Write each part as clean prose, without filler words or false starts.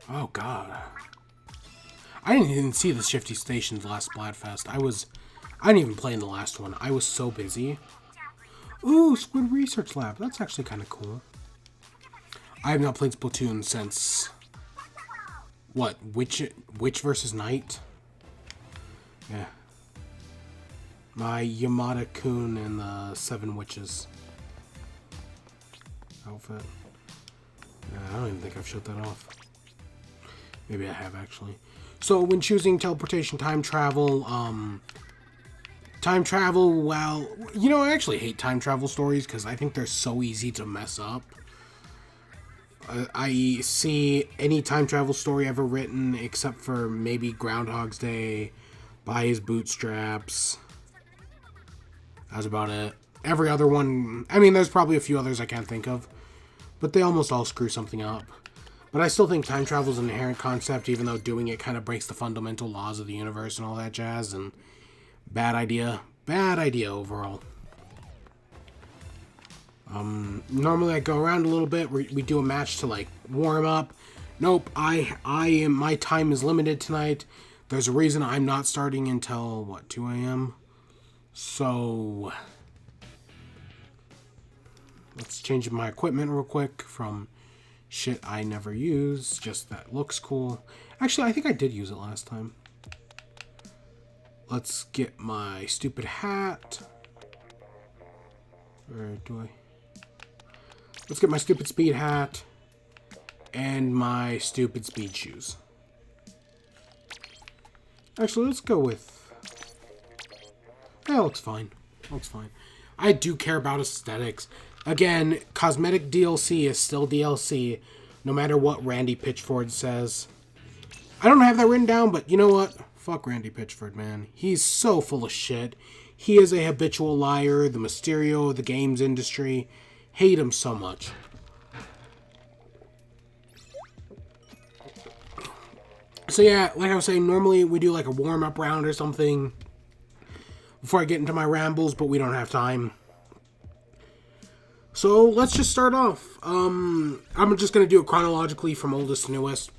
Oh, God. I didn't even see the Shifty Stations last Splatfest. I didn't even play in the last one. I was so busy. Ooh, Squid Research Lab. That's actually kind of cool. I have not played Splatoon since... What? Witch versus Knight? Yeah. My Yamada-kun and the Seven Witches outfit. Yeah, I don't even think I've shut that off. Maybe I have, actually. So, when choosing teleportation time travel, well, you know, I actually hate time travel stories because I think they're so easy to mess up. I see any time travel story ever written, except for maybe Groundhog's Day, By His Bootstraps. That's about it. Every other one, I mean, there's probably a few others I can't think of, but they almost all screw something up. But I still think time travel is an inherent concept, even though doing it kind of breaks the fundamental laws of the universe and all that jazz, and bad idea. Bad idea overall. Normally I go around a little bit. We do a match to like warm up. Nope, my time is limited tonight. There's a reason I'm not starting until what, 2 a.m. So let's change my equipment real quick from shit I never use, just that looks cool. Actually, I think I did use it last time. Let's get my stupid hat. Or do I? Let's get my stupid speed hat and my stupid speed shoes. Actually, let's go with... That looks fine. Looks fine. I do care about aesthetics. Again, cosmetic DLC is still DLC, no matter what Randy Pitchford says. I don't have that written down, but you know what? Fuck Randy Pitchford, man. He's so full of shit. He is a habitual liar, the Mysterio of the games industry. Hate him so much. So yeah, like I was saying, normally we do like a warm-up round or something before I get into my rambles, but we don't have time. So let's just start off. I'm just going to do it chronologically from oldest to newest.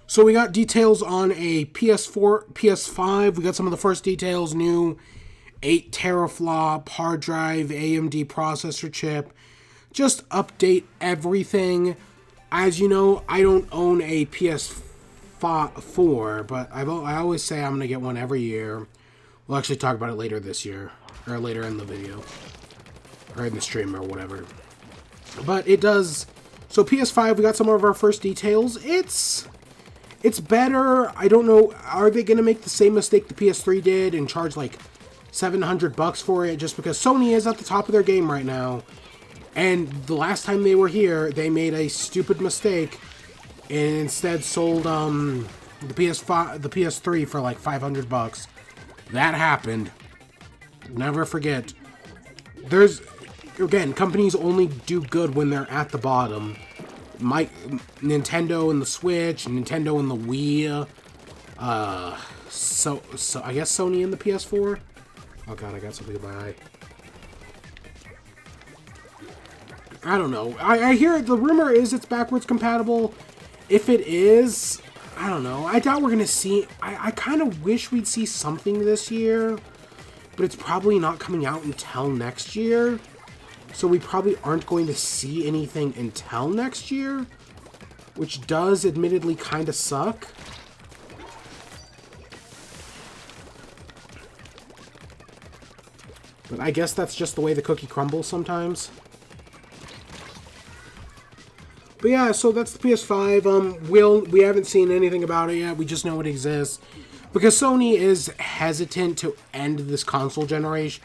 So we got details on a PS4, PS5. We got some of the first details, new 8 teraflop hard drive, AMD processor chip. Just update everything. As you know, I don't own a PS4, but I always say I'm going to get one every year. We'll actually talk about it later this year, or later in the video, or in the stream, or whatever. But it does... So PS5, we got some of our first details. It's better. I don't know, are they going to make the same mistake the PS3 did and charge like $700 for it just because Sony is at the top of their game right now? And the last time they were here, they made a stupid mistake and instead sold the PS3 for like $500. That happened. Never forget. Again, companies only do good when they're at the bottom. Nintendo and the Switch, Nintendo and the Wii, so I guess Sony and the PS4. Oh god, I got something in my eye. I don't know. I hear the rumor is it's backwards compatible. If it is, I don't know. I doubt we're gonna see. I kind of wish we'd see something this year, but it's probably not coming out until next year. So we probably aren't going to see anything until next year, which does admittedly kind of suck. But I guess that's just the way the cookie crumbles sometimes. But yeah, so that's the PS5. We haven't seen anything about it yet. We just know it exists. Because Sony is hesitant to end this console generation,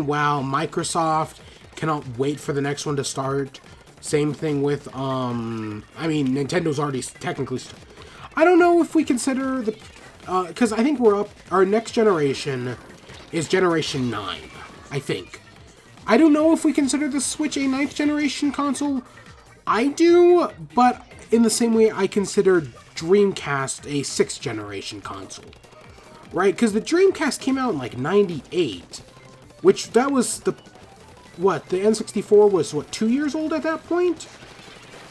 while Microsoft cannot wait for the next one to start. Same thing with, I mean, Nintendo's already technically I don't know if we consider the, because I think our next generation is Generation 9, I think. I don't know if we consider the Switch a 9th generation console. I do, but in the same way I consider Dreamcast a 6th generation console. Right? Because the Dreamcast came out in like 98. Which, that was the... What? The N64 was, what, 2 years old at that point?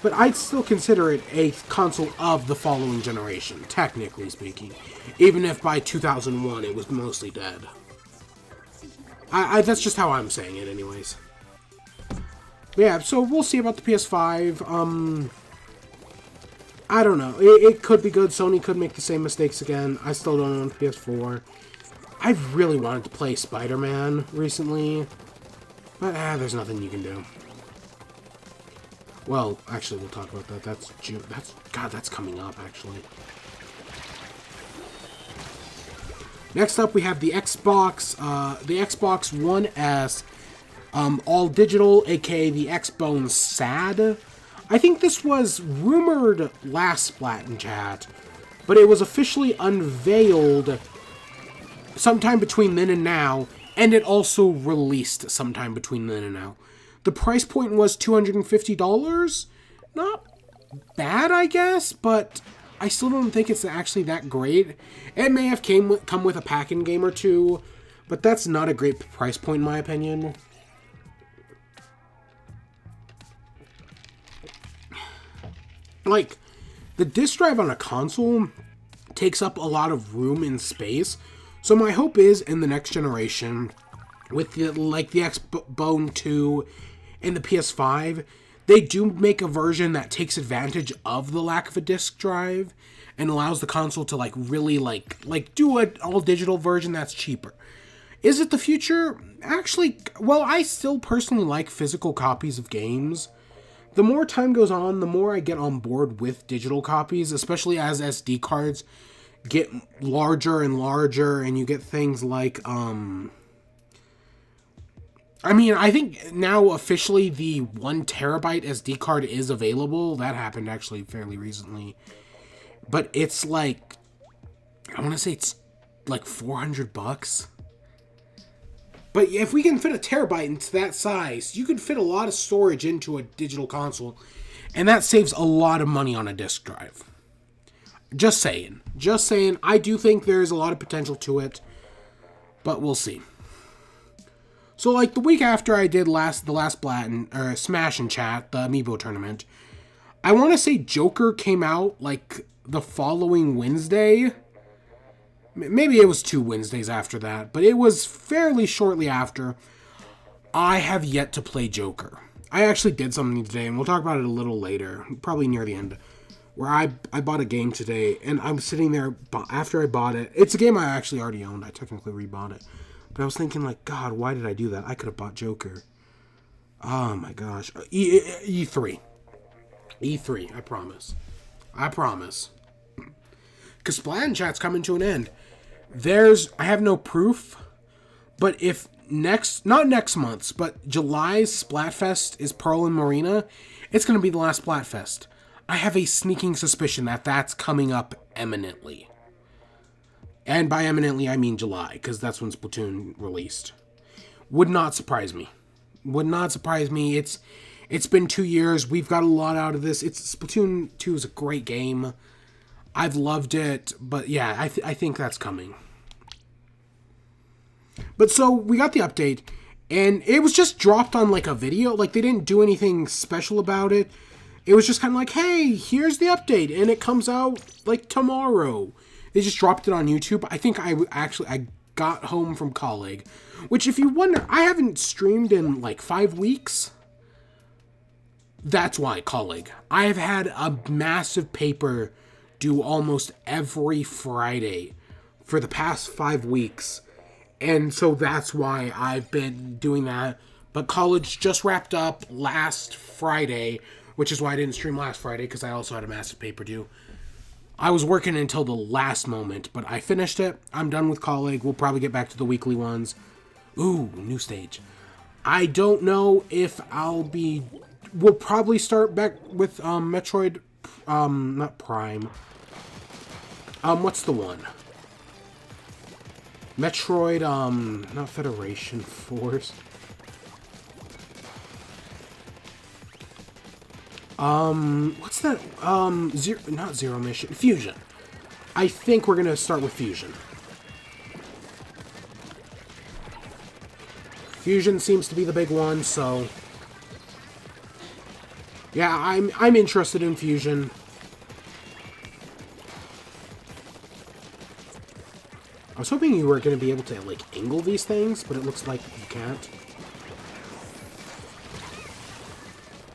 But I'd still consider it a console of the following generation, technically speaking. Even if by 2001 it was mostly dead. That's just how I'm saying it anyways. But yeah, so we'll see about the PS5. I don't know. It could be good. Sony could make the same mistakes again. I still don't own the PS4. I've really wanted to play Spider-Man recently. But, there's nothing you can do. Well, actually, we'll talk about that. That's June. That's coming up, actually. Next up, we have the Xbox One S, all digital, aka the Xbone SAD. I think this was rumored last Splat in chat, but it was officially unveiled sometime between then and now, and it also released sometime between then and now. The price point was $250. Not bad, I guess, but I still don't think it's actually that great. It may have come with a pack-in game or two, but that's not a great price point in my opinion. Like, the disc drive on a console takes up a lot of room and space, so my hope is in the next generation, with the Xbone 2 and the PS5, they do make a version that takes advantage of the lack of a disc drive and allows the console to really do an all digital version that's cheaper. Is it the future? Actually, well, I still personally like physical copies of games. The more time goes on, the more I get on board with digital copies, especially as SD cards get larger and larger and you get things like I think now officially the 1 terabyte SD card is available. That happened actually fairly recently. But it's I want to say it's $400. But if we can fit a terabyte into that size, you could fit a lot of storage into a digital console. And that saves a lot of money on a disk drive. Just saying. Just saying. I do think there's a lot of potential to it. But we'll see. So, the week after I did the last Smash and Chat, the Amiibo tournament, I want to say Joker came out, the following Wednesday. Maybe it was 2 Wednesdays after that, but it was fairly shortly after. I have yet to play Joker. I actually did something today, and we'll talk about it a little later, probably near the end, where I bought a game today, and I'm sitting there, after I bought it. It's a game I actually already owned. I technically rebought it. But I was thinking, God, why did I do that? I could have bought Joker. Oh, my gosh. E3. E3, I promise. I promise. Because Splat and Chat's coming to an end. I have no proof, but if not next month's, but July's Splatfest is Pearl and Marina, it's going to be the last Splatfest. I have a sneaking suspicion that that's coming up imminently. And by eminently, I mean July, because that's when Splatoon released. Would not surprise me. Would not surprise me. It's been 2 years. We've got a lot out of this. Splatoon 2 is a great game. I've loved it. But yeah, I think that's coming. But so, we got the update. And it was just dropped on a video. They didn't do anything special about it. It was just kind of hey, here's the update. And it comes out tomorrow. They just dropped it on YouTube. I think I got home from college, which if you wonder, I haven't streamed in 5 weeks. That's why, college. I have had a massive paper due almost every Friday for the past 5 weeks. And so that's why I've been doing that. But college just wrapped up last Friday, which is why I didn't stream last Friday, because I also had a massive paper due. I was working until the last moment, but I finished it. I'm done with college. We'll probably get back to the weekly ones. Ooh, new stage. I don't know if we'll probably start back with Metroid, not Prime. What's the one? Metroid, not Federation Force. What's that? Not Zero Mission. Fusion. I think we're gonna start with Fusion. Fusion seems to be the big one, so Yeah, I'm interested in Fusion. I was hoping you were going to be able to, like, angle these things, but it looks like you can't.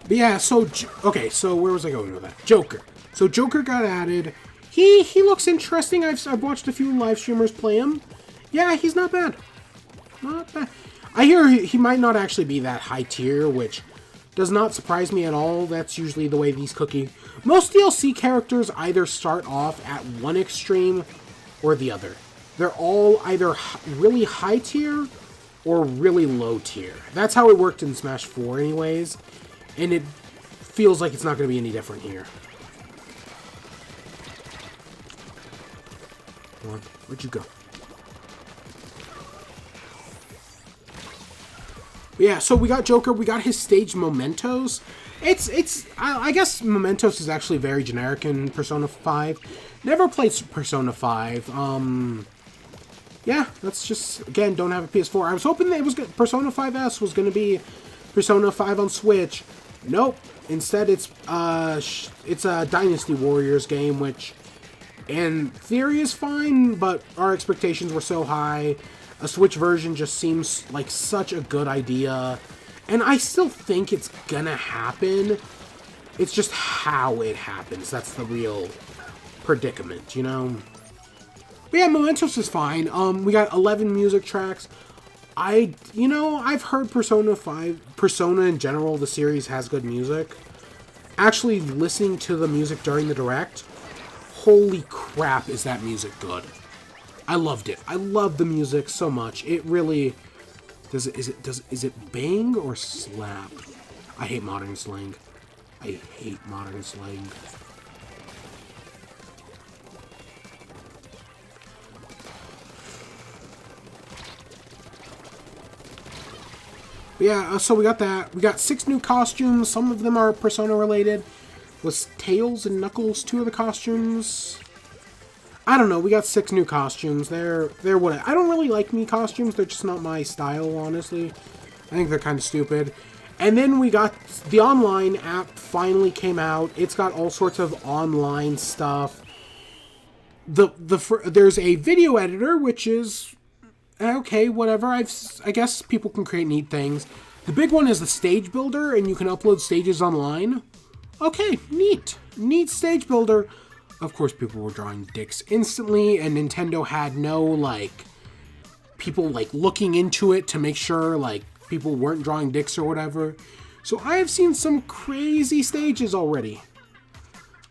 But yeah, so, okay, so where was I going with that? Joker. So Joker got added. He looks interesting. I've watched a few live streamers play him. Yeah, he's not bad. Not bad. I hear he might not actually be that high tier, which does not surprise me at all. That's usually the way these cookie... Most DLC characters either start off at one extreme or the other. They're all either really high tier or really low tier. That's how it worked in Smash 4 anyways. And it feels like it's not going to be any different here. Come on, where'd you go? But yeah, so we got Joker, we got his stage Mementos. I guess Mementos is actually very generic in Persona 5. Never played Persona 5. Yeah, that's just, again, don't have a PS4. I was hoping that it was Persona 5S was going to be Persona 5 on Switch. Nope. Instead, it's a Dynasty Warriors game, which in theory is fine, but our expectations were so high. A Switch version just seems like such a good idea. And I still think it's gonna happen. It's just how it happens. That's the real predicament, you know? But yeah, Mementos is fine. We got 11 music tracks. I've heard Persona in general, the series has good music. Actually listening to the music during the Direct, holy crap, is that music good. I loved it. I love the music so much. It really... Is it bang or slap? I hate modern slang. I hate modern slang. But yeah, so we got that. We got 6 new costumes. Some of them are Persona related. Was Tails and Knuckles 2 of the costumes? I don't know. We got 6 new costumes. They're what I don't really like Mii costumes. They're just not my style, honestly. I think they're kind of stupid. And then we got the online app finally came out. It's got all sorts of online stuff. There's a video editor, which is okay, whatever. I guess people can create neat things. The big one is the stage builder, and you can upload stages online. Okay, neat. Neat stage builder. Of course, people were drawing dicks instantly, and Nintendo had no, like, people, like, looking into it to make sure, like, people weren't drawing dicks or whatever. So I have seen some crazy stages already.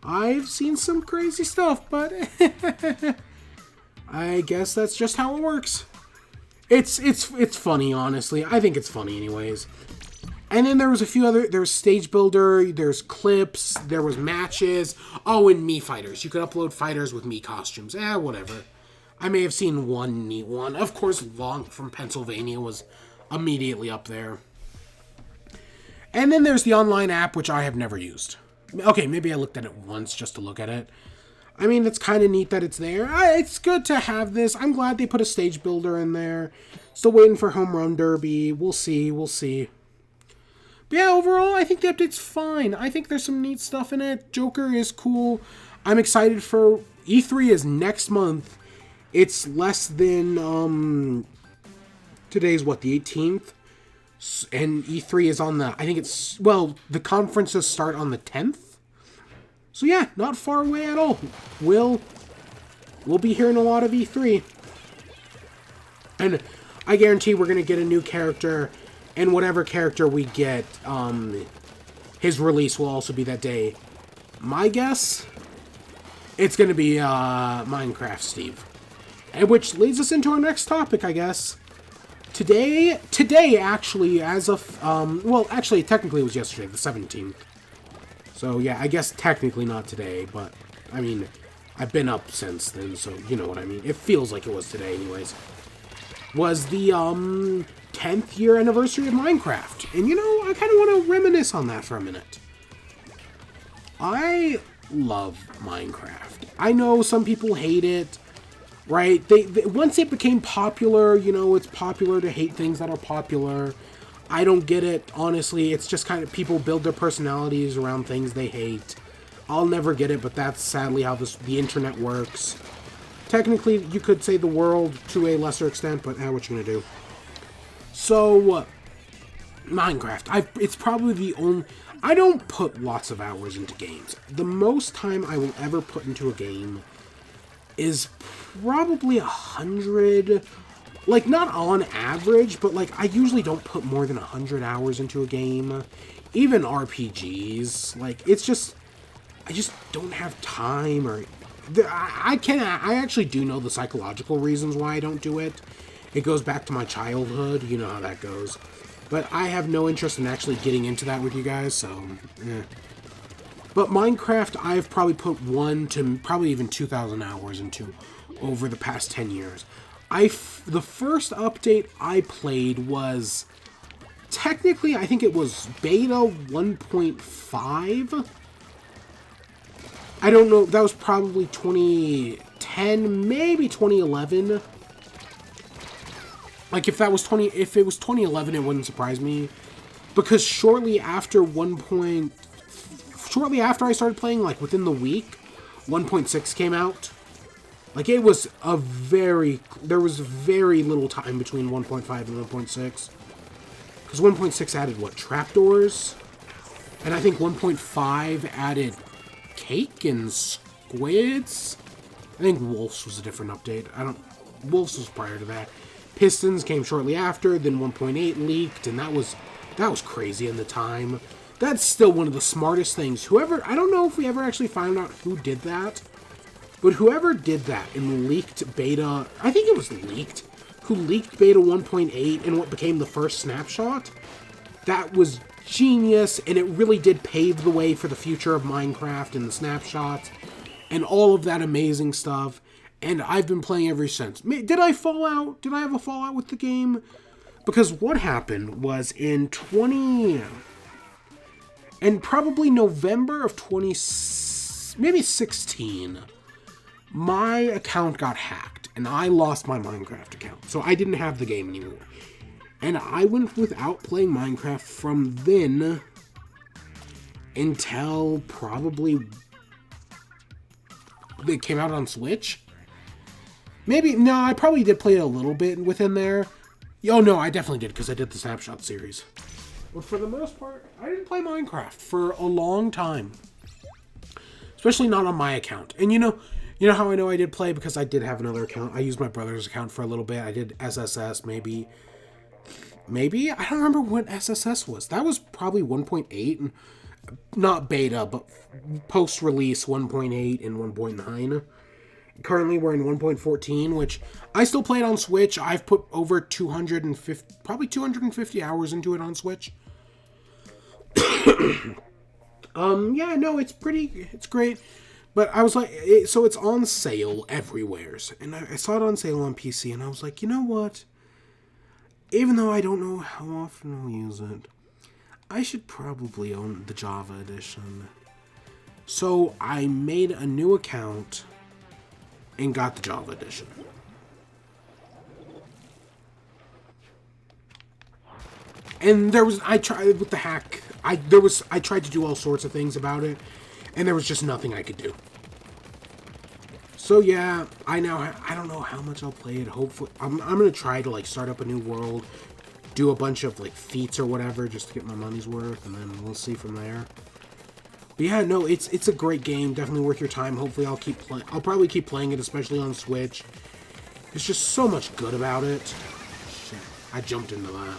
I've seen some crazy stuff, but I guess that's just how it works. It's funny, honestly. I think it's funny anyways. And then there was a few other... There was Stage Builder, there's clips, there was matches. Oh, and Mii fighters. You could upload fighters with Mii costumes. Whatever. I may have seen one neat one. Of course, Long from Pennsylvania was immediately up there. And then there's the online app, which I have never used. Okay, maybe I looked at it once just to look at it. I mean, it's kind of neat that it's there. It's good to have this. I'm glad they put a Stage Builder in there. Still waiting for Home Run Derby. We'll see. We'll see. But yeah, overall, I think the update's fine. I think there's some neat stuff in it. Joker is cool. I'm excited for... E3 is next month. It's less than... Today's, what, the 18th? And E3 is on the... I think it's... Well, the conferences start on the 10th? So yeah, not far away at all. We'll be hearing a lot of E3. And I guarantee we're going to get a new character... And whatever character we get, his release will also be that day. My guess, it's going to be Minecraft Steve. And which leads us into our next topic, I guess. Today actually, as of, well, actually, technically it was yesterday, the 17th. So yeah, I guess technically not today, but, I mean, I've been up since then, so you know what I mean. It feels like it was today anyways. Was the, 10th year anniversary of Minecraft. And you know, I kind of want to reminisce on that for a minute. I love Minecraft. I know some people hate it, right? They once it became popular, you know, it's popular to hate things that are popular. I don't get it, honestly. It's just kind of people build their personalities around things they hate. I'll never get it, but that's sadly how the internet works. Technically, you could say the world to a lesser extent, but what you gonna do? So, Minecraft. It's probably the only... I don't put lots of hours into games. The most time I will ever put into a game is probably 100... Like, not on average, but, like, I usually don't put more than 100 hours into a game. Even RPGs. Like, it's just... I just don't have time, or... I actually do know the psychological reasons why I don't do it. It goes back to my childhood. You know how that goes. But I have no interest in actually getting into that with you guys, so... But Minecraft, I've probably put 1 to probably even 2,000 hours into over the past 10 years. The first update I played was... Technically, I think it was beta 1.5. I don't know, that was probably 2010, maybe 2011. Like, if it was 2011, it wouldn't surprise me. Because shortly after I started playing, like, within the week, 1.6 came out. Like, there was very little time between 1.5 and 1.6. Because 1.6 added, what, trapdoors? And I think 1.5 added cake and squids? I think wolves was a different update. Wolves was prior to that. Pistons came shortly after, then 1.8 leaked, and that was crazy in the time. That's still one of the smartest things. I don't know if we ever actually found out who did that, but whoever did that and leaked beta, I think it was leaked, who leaked beta 1.8 and what became the first snapshot, that was genius, and it really did pave the way for the future of Minecraft and the snapshots and all of that amazing stuff. And I've been playing ever since. Did I fall out? Did I have a fallout with the game? Because what happened was in probably November of maybe 16, my account got hacked and I lost my Minecraft account. So I didn't have the game anymore. And I went without playing Minecraft from then until probably it came out on Switch. No, I probably did play it a little bit within there. Oh, no, I definitely did, because I did the Snapshot series. But for the most part, I didn't play Minecraft for a long time. Especially not on my account. And you know how I know I did play? Because I did have another account. I used my brother's account for a little bit. I did SSS, maybe. I don't remember what SSS was. That was probably 1.8. Not beta, but post-release 1.8 and 1.9. Currently, we're in 1.14, which I still play it on Switch. I've put over 250 hours into it on Switch. Yeah, no, it's great. But I was like, so it's on sale everywhere. And I saw it on sale on PC, and I was like, you know what? Even though I don't know how often I'll use it, I should probably own the Java edition. So I made a new account and got the Java edition. And I tried with the hack. I tried to do all sorts of things about it, and there was just nothing I could do. So yeah, I don't know how much I'll play it. Hopefully, I'm gonna try to like start up a new world, do a bunch of like feats or whatever just to get my money's worth, and then we'll see from there. But yeah, no, it's a great game, definitely worth your time. Hopefully, I'll probably keep playing it, especially on Switch. There's just so much good about it. Shit, I jumped into that.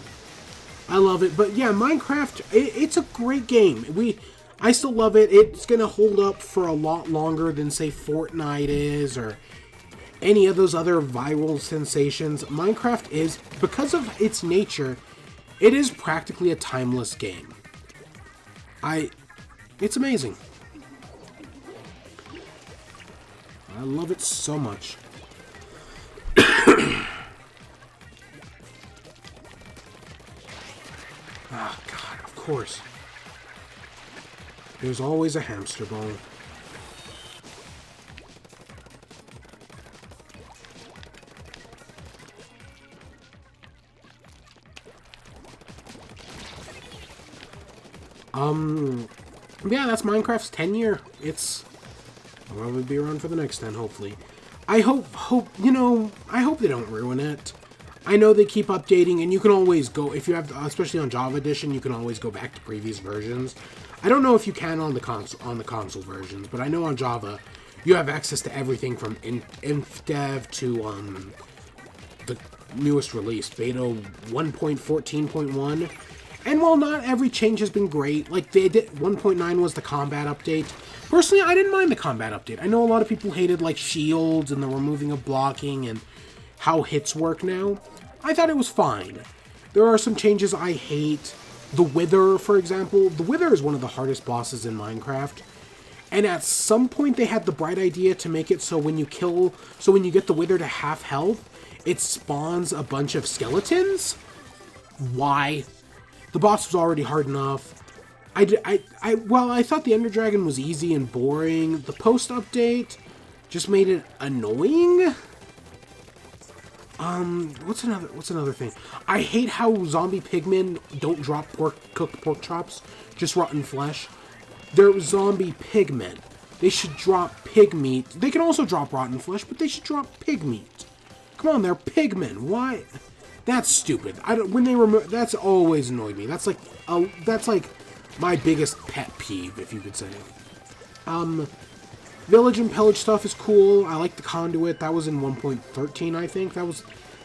I love it, but yeah, Minecraft, it's a great game. I still love it. It's going to hold up for a lot longer than, say, Fortnite is, or any of those other viral sensations. Minecraft is, because of its nature, it is practically a timeless game. It's amazing. I love it so much. Oh, God, of course. There's always a hamster ball. Yeah, that's Minecraft's 10 year. It's... I'll probably be around for the next 10, hopefully. I hope, I hope they don't ruin it. I know they keep updating, and you can always go, if you have, especially on Java Edition, you can always go back to previous versions. I don't know if you can on the console versions, but I know on Java, you have access to everything from InfDev to the newest release, Beta 1.14.1. And while not every change has been great, like they did, 1.9 was the combat update. Personally, I didn't mind the combat update. I know a lot of people hated like shields and the removing of blocking and how hits work now. I thought it was fine. There are some changes I hate. The Wither, for example. The Wither is one of the hardest bosses in Minecraft. And at some point they had the bright idea to make it so when you get the Wither to half health, it spawns a bunch of skeletons? Why? The boss was already hard enough. I thought the Ender Dragon was easy and boring. The post update just made it annoying. What's another thing? I hate how zombie pigmen don't drop cooked pork chops, just rotten flesh. They're zombie pigmen. They should drop pig meat. They can also drop rotten flesh, but they should drop pig meat. Come on, they're pigmen. Why? That's stupid. That's always annoyed me. That's like my biggest pet peeve, if you could say. Village and pillage stuff is cool. I like the conduit. That was in 1.13, I think.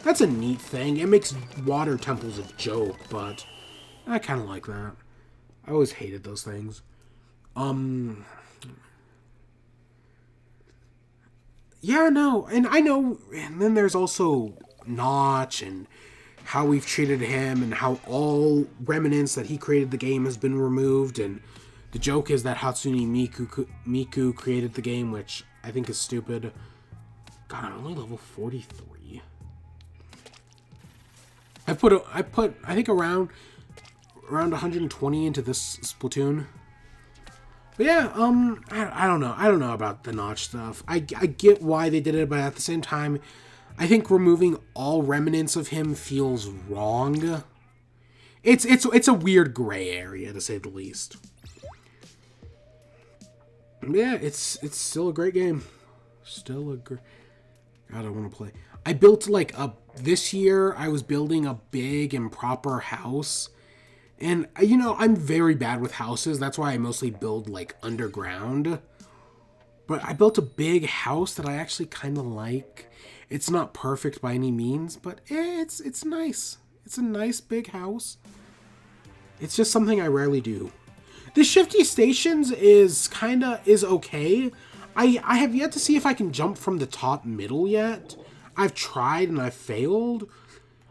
That's a neat thing. It makes water temples a joke, but I kind of like that. I always hated those things. Yeah, no, and I know, and then there's also Notch and how we've treated him and how all remnants that he created the game has been removed, and the joke is that Hatsune Miku created the game, which I think is stupid. God, I'm only level 43. I think around 120 into this Splatoon. But yeah, I don't know. I don't know about the Notch stuff. I get why they did it, but at the same time, I think removing all remnants of him feels wrong. It's a weird gray area, to say the least. Yeah, it's still a great game. Still a great... God, I want to play. I built this year I was building a big and proper house. And, I'm very bad with houses. That's why I mostly build, underground. But I built a big house that I actually kind of like. It's not perfect by any means, but it's nice. It's a nice big house. It's just something I rarely do. The shifty stations is okay. I have yet to see if I can jump from the top middle yet. I've tried and I've failed.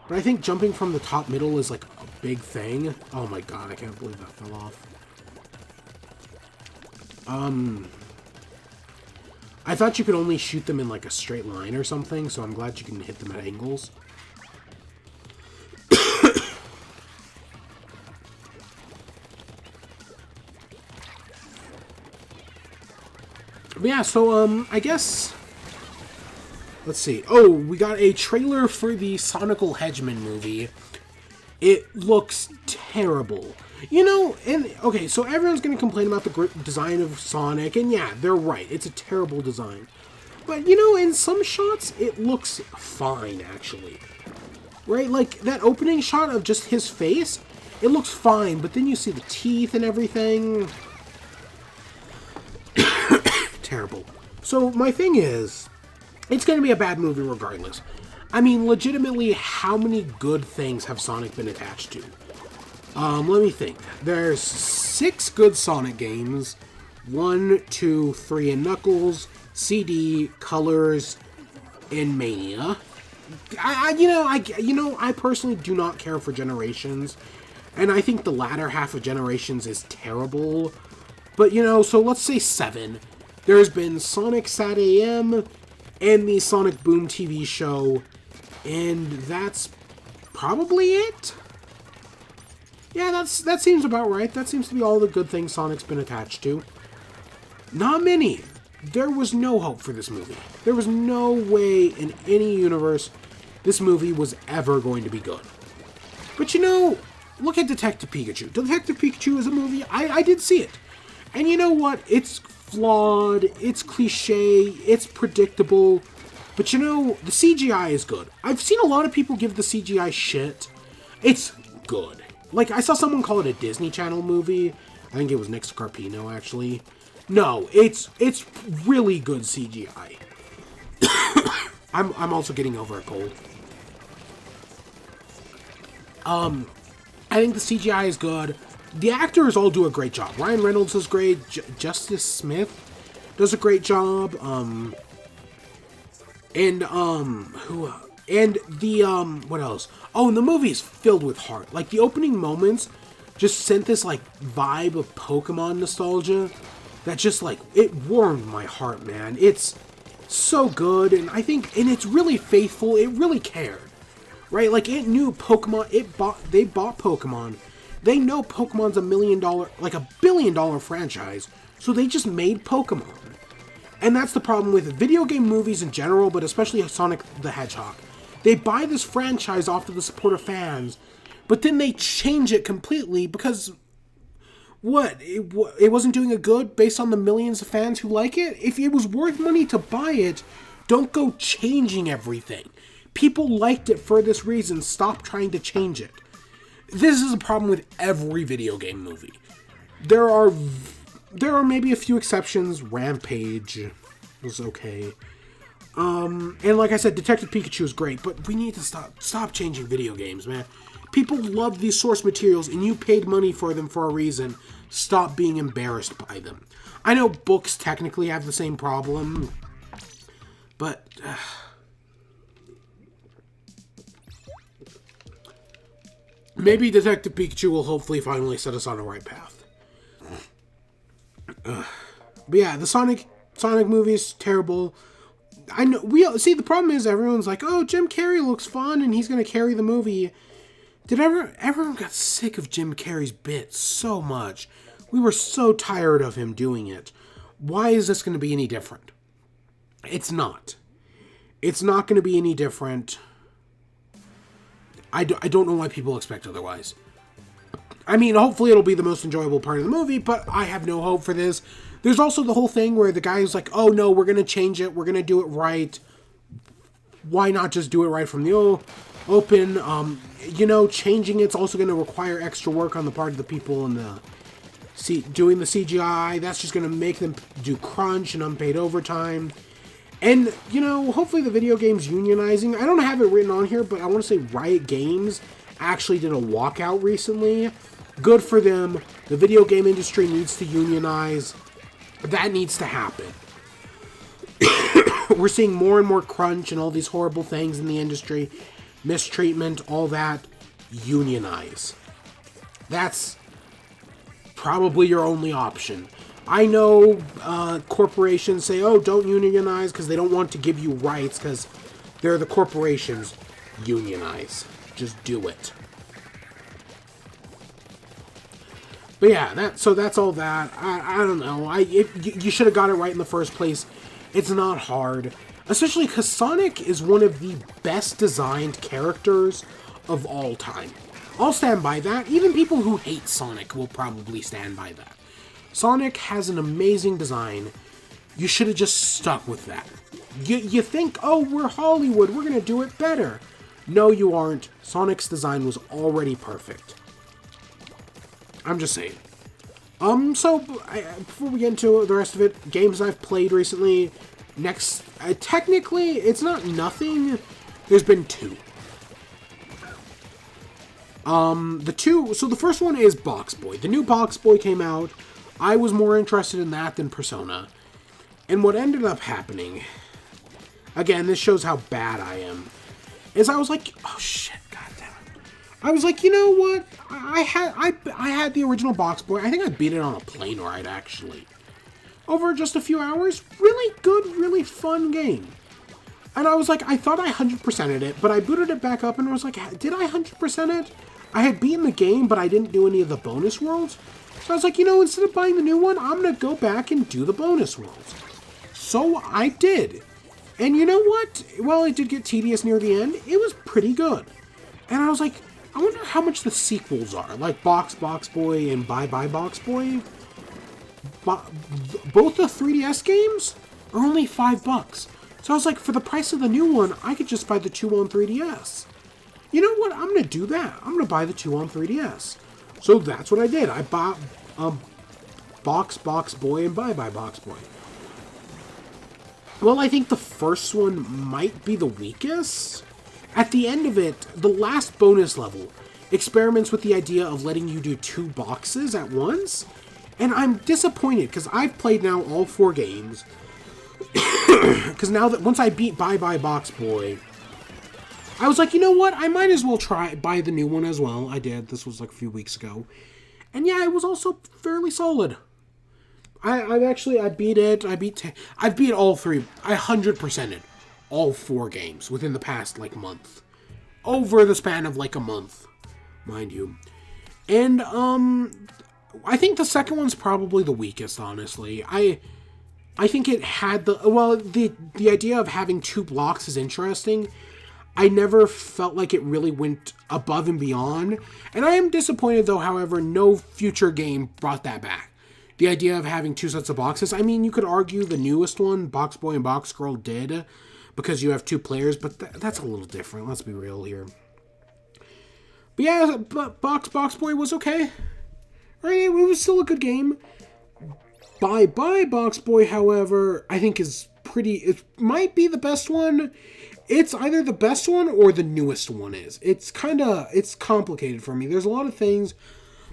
But I think jumping from the top middle is a big thing. Oh my god, I can't believe that fell off. I thought you could only shoot them in a straight line or something, so I'm glad you can hit them at angles. But yeah, so I guess... Let's see. Oh, we got a trailer for the Sonical Hedgeman movie. It looks terrible. Okay, so everyone's going to complain about the design of Sonic, and yeah, they're right. It's a terrible design. But, in some shots, it looks fine, actually. Right? That opening shot of just his face, it looks fine, but then you see the teeth and everything. Terrible. So, my thing is... It's going to be a bad movie regardless. I mean, legitimately, how many good things have Sonic been attached to? Let me think. There's 6 good Sonic games. 1, 2, 3 in Knuckles, CD, Colors, and Mania. I personally do not care for Generations. And I think the latter half of Generations is terrible. But, so let's say 7. There's been Sonic Sat AM... and the Sonic Boom TV show, and that's probably it? Yeah, that seems about right. That seems to be all the good things Sonic's been attached to. Not many. There was no hope for this movie. There was no way in any universe this movie was ever going to be good. But look at Detective Pikachu. Detective Pikachu is a movie. I did see it. And you know what? It's flawed, it's cliche, it's predictable. But you know, the CGI is good. I've seen a lot of people give the CGI shit. It's good. Like, I saw someone call it a Disney Channel movie. I think it was Nick Scarpino, actually. No, it's really good CGI. I'm also getting over a cold. I think the CGI is good. The actors all do a great job. Ryan Reynolds is great. Justice Smith does a great job. What else? Oh, and the movie is filled with heart. Like, the opening moments just sent this, like, vibe of Pokemon nostalgia that just, like, it warmed my heart, man. It's so good, and I think, and it's really faithful. It really cared, right? Like, it knew Pokemon. They bought Pokemon. They know Pokemon's $1 billion franchise, so they just made Pokemon. And that's the problem with video game movies in general, but especially Sonic the Hedgehog. They buy this franchise off of the support of fans, but then they change it completely because it wasn't doing a good based on the millions of fans who like it? If it was worth money to buy it, don't go changing everything. People liked it for this reason. Stop trying to change it. This is a problem with every video game movie. There are maybe a few exceptions. Rampage was okay. And like I said, Detective Pikachu is great, but we need to stop changing video games, man. People love these source materials, and you paid money for them for a reason. Stop being embarrassed by them. I know books technically have the same problem, but maybe Detective Pikachu will hopefully finally set us on the right path. But yeah, the Sonic movies, terrible. I know the problem is everyone's like, oh, Jim Carrey looks fun and he's gonna carry the movie. Everyone got sick of Jim Carrey's bits so much. We were so tired of him doing it. Why is this gonna be any different? It's not. It's not gonna be any different. I don't know why people expect otherwise. I mean, hopefully it'll be the most enjoyable part of the movie, but I have no hope for this. There's also the whole thing where the guy is like, oh no, we're going to change it. We're going to do it right. Why not just do it right from the open? Changing it's also going to require extra work on the part of the people doing the CGI. That's just going to make them do crunch and unpaid overtime. And, hopefully the video game's unionizing. I don't have it written on here, but I want to say Riot Games actually did a walkout recently. Good for them. The video game industry needs to unionize. That needs to happen. We're seeing more and more crunch and all these horrible things in the industry. Mistreatment, all that. Unionize. That's probably your only option. I know corporations say, oh, don't unionize because they don't want to give you rights because they're the corporations. Unionize. Just do it. But yeah, that's all that. I don't know. You should have got it right in the first place. It's not hard. Especially because Sonic is one of the best designed characters of all time. I'll stand by that. Even people who hate Sonic will probably stand by that. Sonic has an amazing design. You should have just stuck with that. You think, oh, we're Hollywood, we're going to do it better. No, you aren't. Sonic's design was already perfect. I'm just saying. Before we get into the rest of it, games I've played recently. Next, technically, it's not nothing. There's been two. The first one is Box Boy. The new Box Boy came out. I was more interested in that than Persona. And what ended up happening, again, this shows how bad I am, is I was like, oh shit, goddamn. I was like, you know what? I had the original Box Boy. I think I beat it on a plane ride, actually. Over just a few hours. Really good, really fun game. And I was like, I thought I 100%ed it, but I booted it back up and I was like, did I 100% it? I had beaten the game, but I didn't do any of the bonus worlds. So I was like, instead of buying the new one, I'm going to go back and do the bonus worlds. So I did. And you know what? While it did get tedious near the end, it was pretty good. And I was like, I wonder how much the sequels are. Like Box Boy and Bye Bye Box Boy. Both the 3DS games are only $5. So I was like, for the price of the new one, I could just buy the 2 on 3DS. You know what? I'm going to do that. I'm going to buy the 2 on 3DS. So that's what I did. I bought Box Boy and Bye Bye Box Boy. Well, I think the first one might be the weakest. At the end of it, the last bonus level experiments with the idea of letting you do 2 boxes at once. And I'm disappointed because I've played now all 4 games. Because now that once I beat Bye Bye Box Boy, I was like, you know what? I might as well buy the new one as well. I did. This was like a few weeks ago. And yeah, it was also fairly solid. I beat it. I've beat all 3. I 100%ed all 4 games within the past like month. Over the span of like a month, mind you. And I think the second one's probably the weakest, honestly. I think it had the idea of having 2 blocks is interesting. I never felt like it really went above and beyond. And I am disappointed, though, however, no future game brought that back. The idea of having 2 sets of boxes. I mean, you could argue the newest one, Box Boy and Box Girl, did, because you have 2 players, but that's a little different. Let's be real here. But yeah, Box Boy was okay. Right? It was still a good game. Bye Bye Box Boy, however, I think is pretty... It might be the best one. It's either the best one or the newest one is. It's complicated for me. There's a lot of things...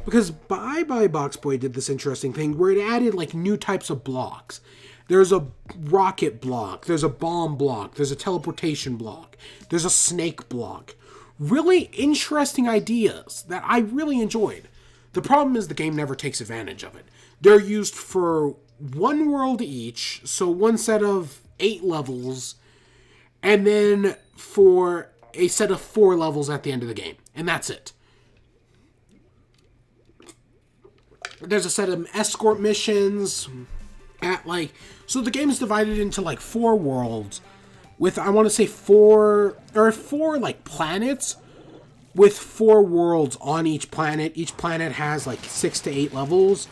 Because Bye Bye Box Boy did this interesting thing where it added, like, new types of blocks. There's a rocket block. There's a bomb block. There's a teleportation block. There's a snake block. Really interesting ideas that I really enjoyed. The problem is the game never takes advantage of it. They're used for 1 world each, so 1 set of 8 levels, and then for a set of 4 levels at the end of the game. And that's it. There's a set of escort missions at so the game is divided into like 4 worlds with, I want to say 4 like planets with 4 worlds on each planet. Each planet has like 6 to 8 levels.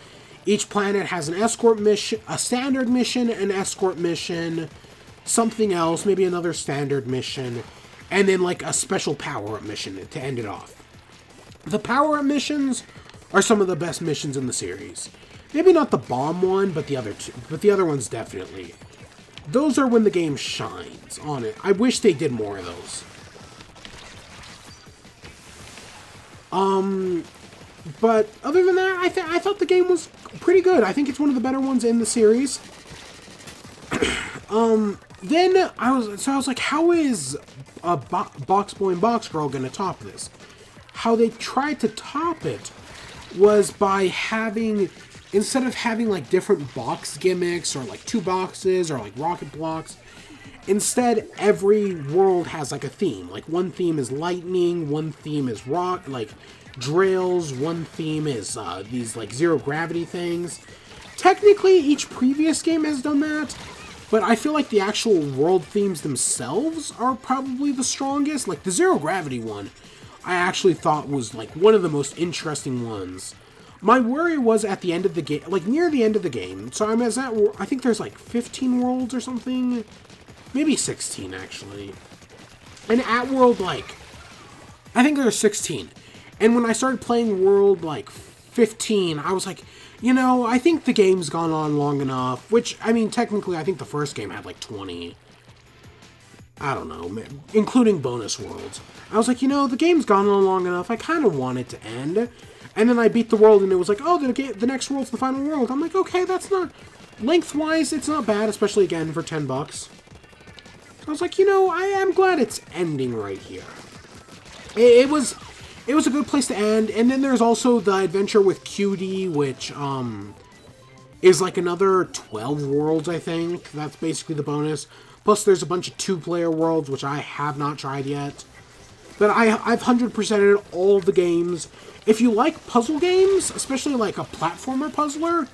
Each planet has an escort mission, a standard mission, an escort mission, something else, maybe another standard mission, and then like a special power-up mission to end it off. The power-up missions are some of the best missions in the series. Maybe not the bomb one, but the other two. But the other ones definitely. Those are when the game shines on it. I wish they did more of those. But other than that, I thought the game was pretty good. I think it's one of the better ones in the series. Then I was like, how is Box Boy and Box Girl gonna top this? How they tried to top it was by having, instead of having like different box gimmicks or like 2 boxes or like rocket blocks, instead every world has like a theme. Like 1 theme is lightning, 1 theme is rock, like drills, 1 theme is these like 0 gravity things. Technically each previous game has done that, but I feel like the actual world themes themselves are probably the strongest. Like the 0 gravity one, I actually thought was like one of the most interesting ones. My worry was at the end of the game, like near the end of the game. So I think there's like 15 worlds or something, maybe 16 actually. And at world I think there's 16. And when I started playing world 15, I was like, you know, I think the game's gone on long enough. Which, I mean, technically, I think the first game had like 20. I don't know, including bonus worlds. I was like, you know, the game's gone on long enough. I kind of want it to end. And then I beat the world, and it was like, oh, the next world's the final world. I'm like, okay, that's not... Lengthwise, it's not bad, especially, again, for $10. I was like, you know, I am glad it's ending right here. It was a good place to end. And then there's also the adventure with QD, which, is like another 12 worlds, I think. That's basically the bonus. Plus, there's a bunch of 2-player worlds, which I have not tried yet. But I've 100%ed all the games. If you like puzzle games, especially like a platformer puzzler,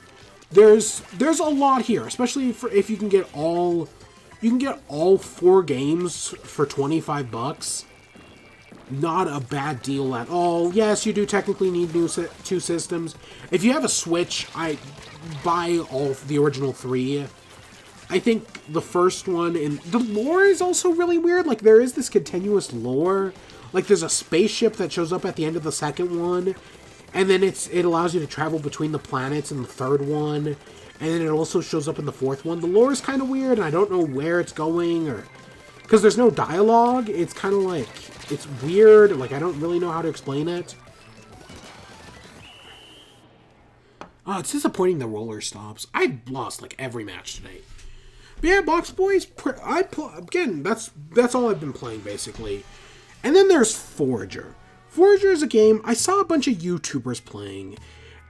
there's a lot here. Especially if you can get all 4 games for $25. Not a bad deal at all. Yes, you do technically need two systems. If you have a Switch, I buy all the original 3. I think the first one, and the lore is also really weird. Like, there is this continuous lore. Like, there's a spaceship that shows up at the end of the second one, and then it allows you to travel between the planets in the third one, and then it also shows up in the fourth one. The lore is kind of weird, and I don't know where it's going, or... Because there's no dialogue, it's kind of like... It's weird, like, I don't really know how to explain it. Oh, it's disappointing the roller stops. I lost, like, every match today. But yeah, Box Boys, again, that's all I've been playing, basically. And then there's Forager. Forager is a game I saw a bunch of YouTubers playing.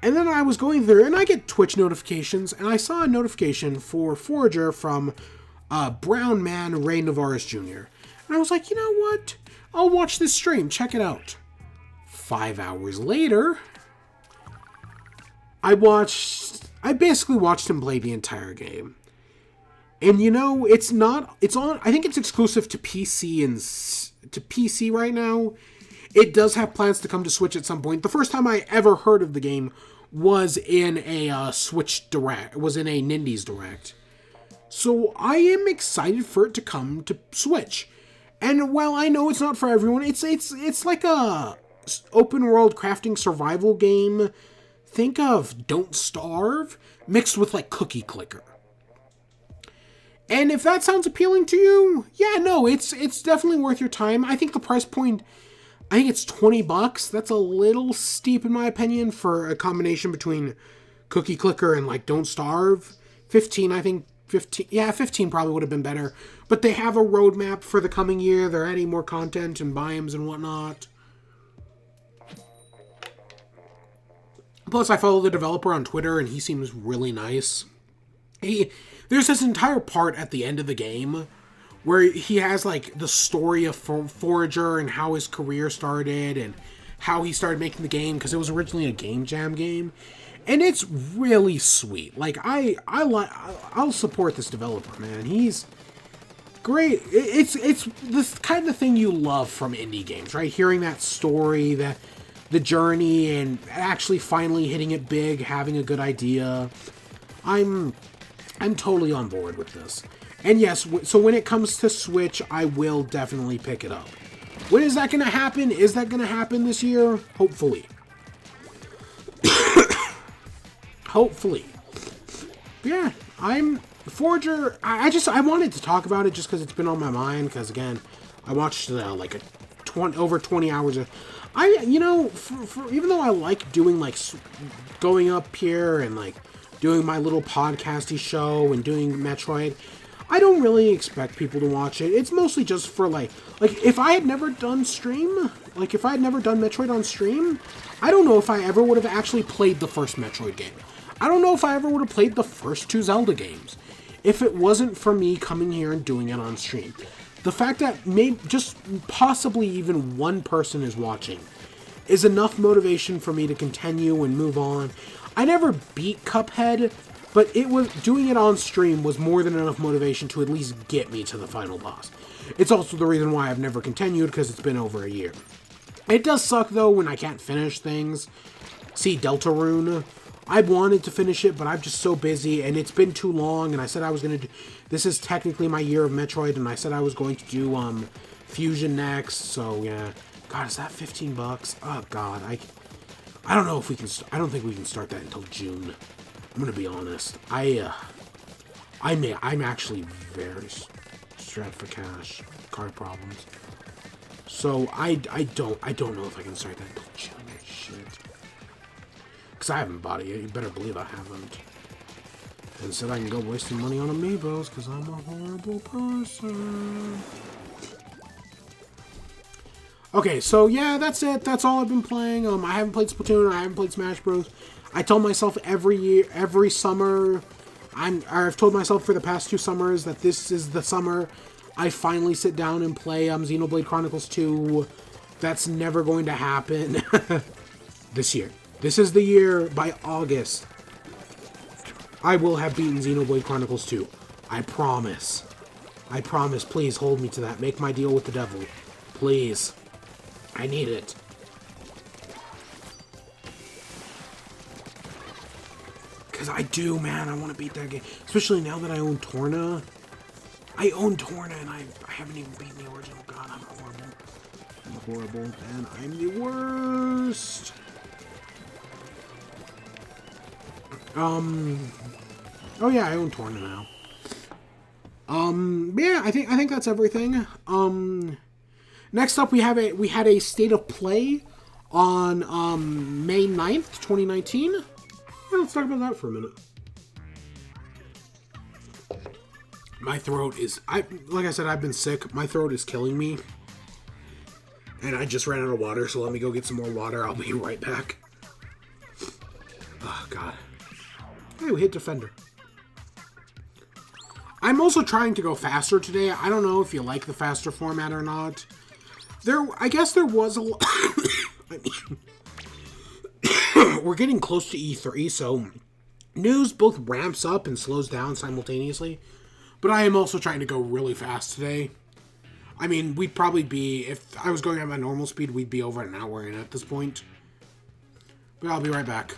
And then I was going through, and I get Twitch notifications, and I saw a notification for Forager from Brown Man Ray Navarez Jr. And I was like, you know what? I'll watch this stream. Check it out. 5 hours later, I basically watched him play the entire game. And you know, it's on, I think it's exclusive to PC right now. It does have plans to come to Switch at some point. The first time I ever heard of the game was in a Switch Direct, was in a Nindies Direct. So I am excited for it to come to Switch. And while I know it's not for everyone, it's like a open world crafting survival game. Think of Don't Starve mixed with like Cookie Clicker. And if that sounds appealing to you, yeah, no, it's definitely worth your time. I think the price point, I think it's $20. That's a little steep in my opinion for a combination between Cookie Clicker and like Don't Starve. 15, I think 15, yeah, 15 probably would have been better. But they have a roadmap for the coming year. They're adding more content and biomes and whatnot. Plus, I follow the developer on Twitter, and he seems really nice. There's this entire part at the end of the game where he has, like, the story of Forager and how his career started and how he started making the game, because it was originally a Game Jam game. And it's really sweet. Like, I'll support this developer, man. He's great. It's this kind of thing you love from indie games, right? Hearing that story, the journey, and actually finally hitting it big, having a good idea. I'm totally on board with this. And yes, so when it comes to Switch, I will definitely pick it up. When is that going to happen? Is that going to happen this year? Hopefully. Hopefully. But yeah, Forager, I wanted to talk about it just because it's been on my mind, because again, I watched like over 20 hours of... you know, even though I like doing, like, going up here and, like, doing my little podcasty show and doing Metroid, I don't really expect people to watch it. It's mostly just for, like, if I had never done Metroid on stream, I don't know if I ever would have actually played the first Metroid game. I don't know if I ever would have played the first 2 Zelda games if it wasn't for me coming here and doing it on stream. The fact that just possibly even one person is watching is enough motivation for me to continue and move on. I never beat Cuphead, but doing it on stream was more than enough motivation to at least get me to the final boss. It's also the reason why I've never continued, because it's been over a year. It does suck, though, when I can't finish things. See Deltarune. I wanted to finish it, but I'm just so busy, and it's been too long, and I said I was going to do... This is technically my year of Metroid, and I said I was going to do Fusion next, so yeah. God, is that $15? Oh, God, I don't know if we can... I don't think we can start that until June. I'm going to be honest. I'm actually very strapped for cash. Card problems. So, I don't know if I can start that until June. Shit. Because I haven't bought it yet. You better believe I haven't. And said I can go wasting money on amiibos because I'm a horrible person. Okay, so yeah, that's it. That's all I've been playing. I haven't played Splatoon. I haven't played Smash Bros. I tell myself every summer, I've told myself for the past 2 summers that this is the summer I finally sit down and play Xenoblade Chronicles 2. That's never going to happen this year. This is the year. By August, I will have beaten Xenoblade Chronicles 2. I promise. I promise. Please hold me to that. Make my deal with the devil. Please. I need it. Because I do, man. I want to beat that game. Especially now that I own Torna. I own Torna and I haven't even beaten the original. God, I'm horrible. I'm horrible and I'm the worst. Oh yeah, I own Torna now. Yeah, I think that's everything. Next up we had a state of play on May 9th, 2019. Yeah, let's talk about that for a minute. My throat is like I said, I've been sick. My throat is killing me. And I just ran out of water, so let me go get some more water. I'll be right back. Oh god. Hey, we hit Defender. I'm also trying to go faster today. I don't know if you like the faster format or not. I guess there was a I mean, we're getting close to E3, so news both ramps up and slows down simultaneously. But I am also trying to go really fast today. I mean, we'd probably be, if I was going at my normal speed, we'd be over an hour in at this point. But I'll be right back.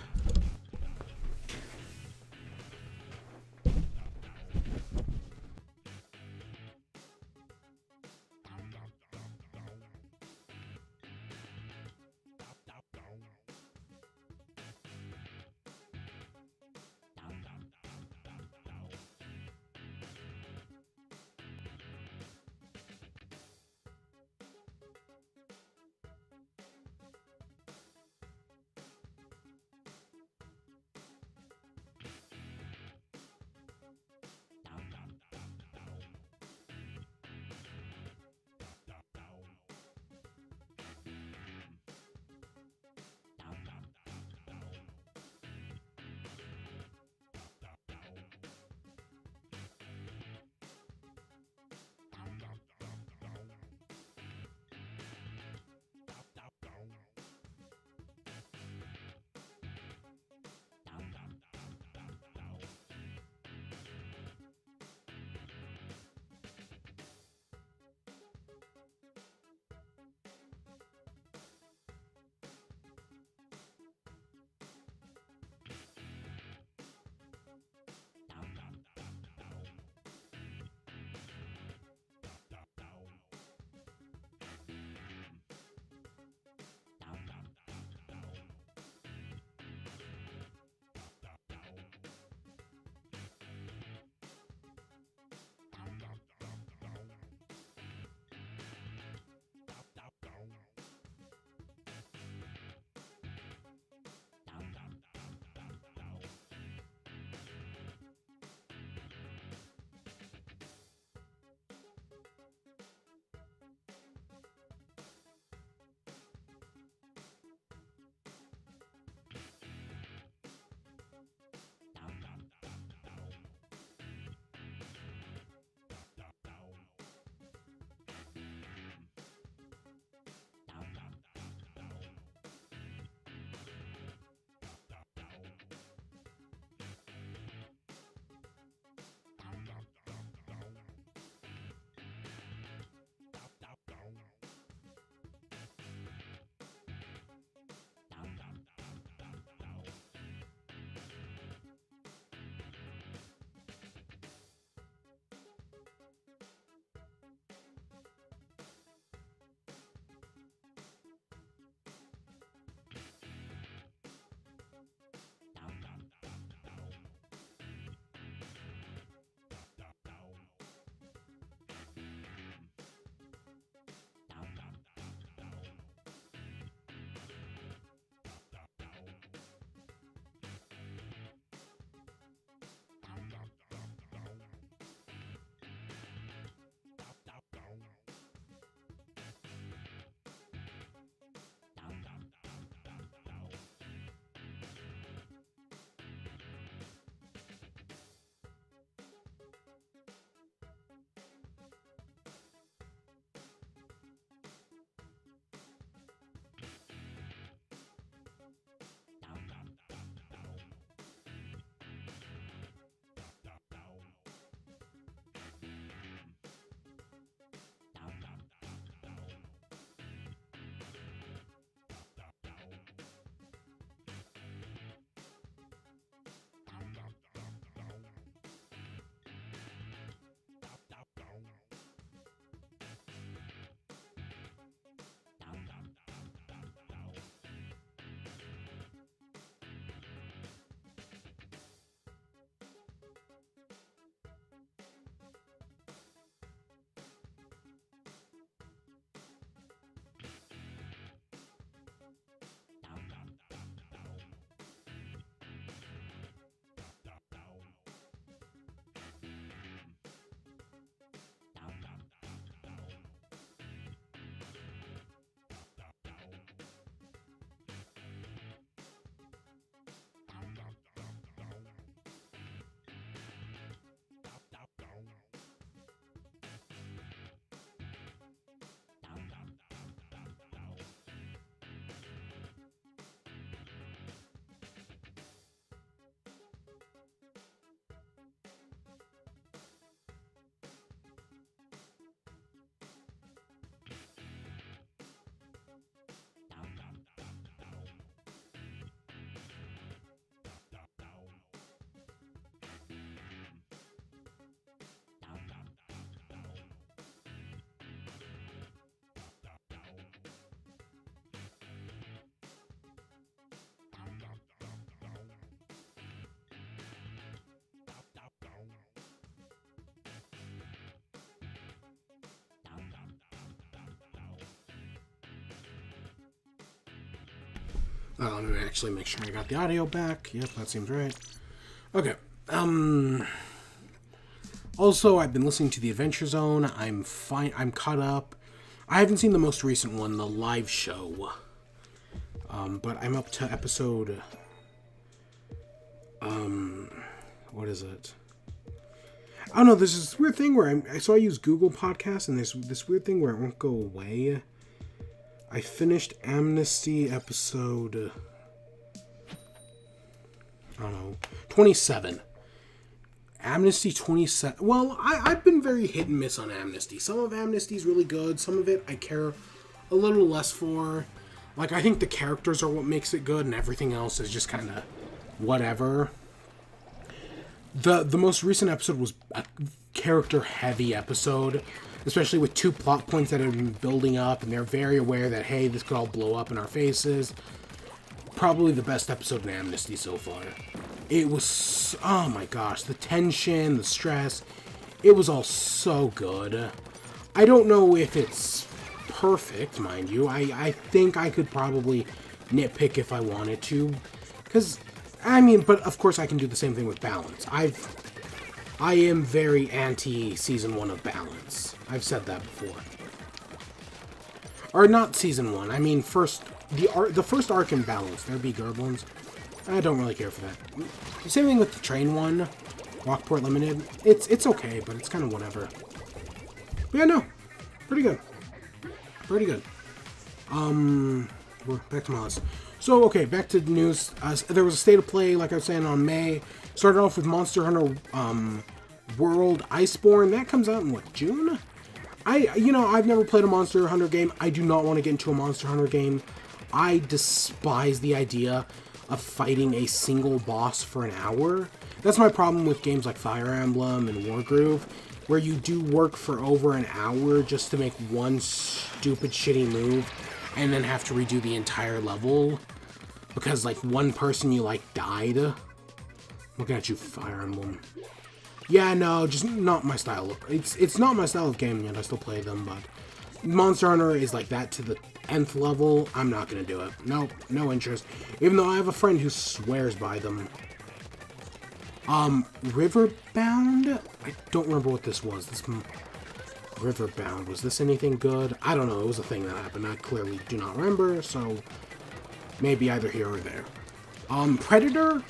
Let me actually make sure I got the audio back. Yep, that seems right. Okay. Also, I've been listening to The Adventure Zone. I'm fine. I'm caught up. I haven't seen the most recent one, the live show. But I'm up to episode... what is it? I don't know, there's this weird thing where I use Google Podcasts, and there's this weird thing where it won't go away. I finished Amnesty episode... I don't know, 27. Amnesty 27. Well, I've been very hit and miss on Amnesty. Some of Amnesty's really good. Some of it I care a little less for. Like, I think the characters are what makes it good, and everything else is just kind of whatever. The most recent episode was a character-heavy episode, especially with 2 plot points that have been building up, and they're very aware that, hey, this could all blow up in our faces. Probably the best episode in Amnesty so far. It was, oh my gosh, the tension, the stress, it was all so good. I don't know if it's perfect, mind you. I think I could probably nitpick if I wanted to, because, I mean, but of course I can do the same thing with balance. I am very anti Season 1 of Balance. I've said that before. Or not Season 1, I mean the first arc in Balance, there be Gerblins. I don't really care for that. Same thing with the train one, Rockport Limited. It's okay, but it's kind of whatever. But yeah, no, pretty good. Pretty good. We're back to my list. So, okay, back to the news. There was a state of play, like I was saying, on May. Started off with Monster Hunter World Iceborne. That comes out in, what, June? I've never played a Monster Hunter game. I do not want to get into a Monster Hunter game. I despise the idea of fighting a single boss for an hour. That's my problem with games like Fire Emblem and Wargroove, where you do work for over an hour just to make one stupid shitty move and then have to redo the entire level because, like, one person you like died. Looking at you, Fire Emblem. Yeah, no, just not my style. It's not my style of game, yet I still play them, but Monster Hunter is like that to the nth level. I'm not gonna do it. Nope, no interest. Even though I have a friend who swears by them. Riverbound? I don't remember what this was. Riverbound, was this anything good? I don't know, it was a thing that happened. I clearly do not remember, so maybe either here or there. Predator?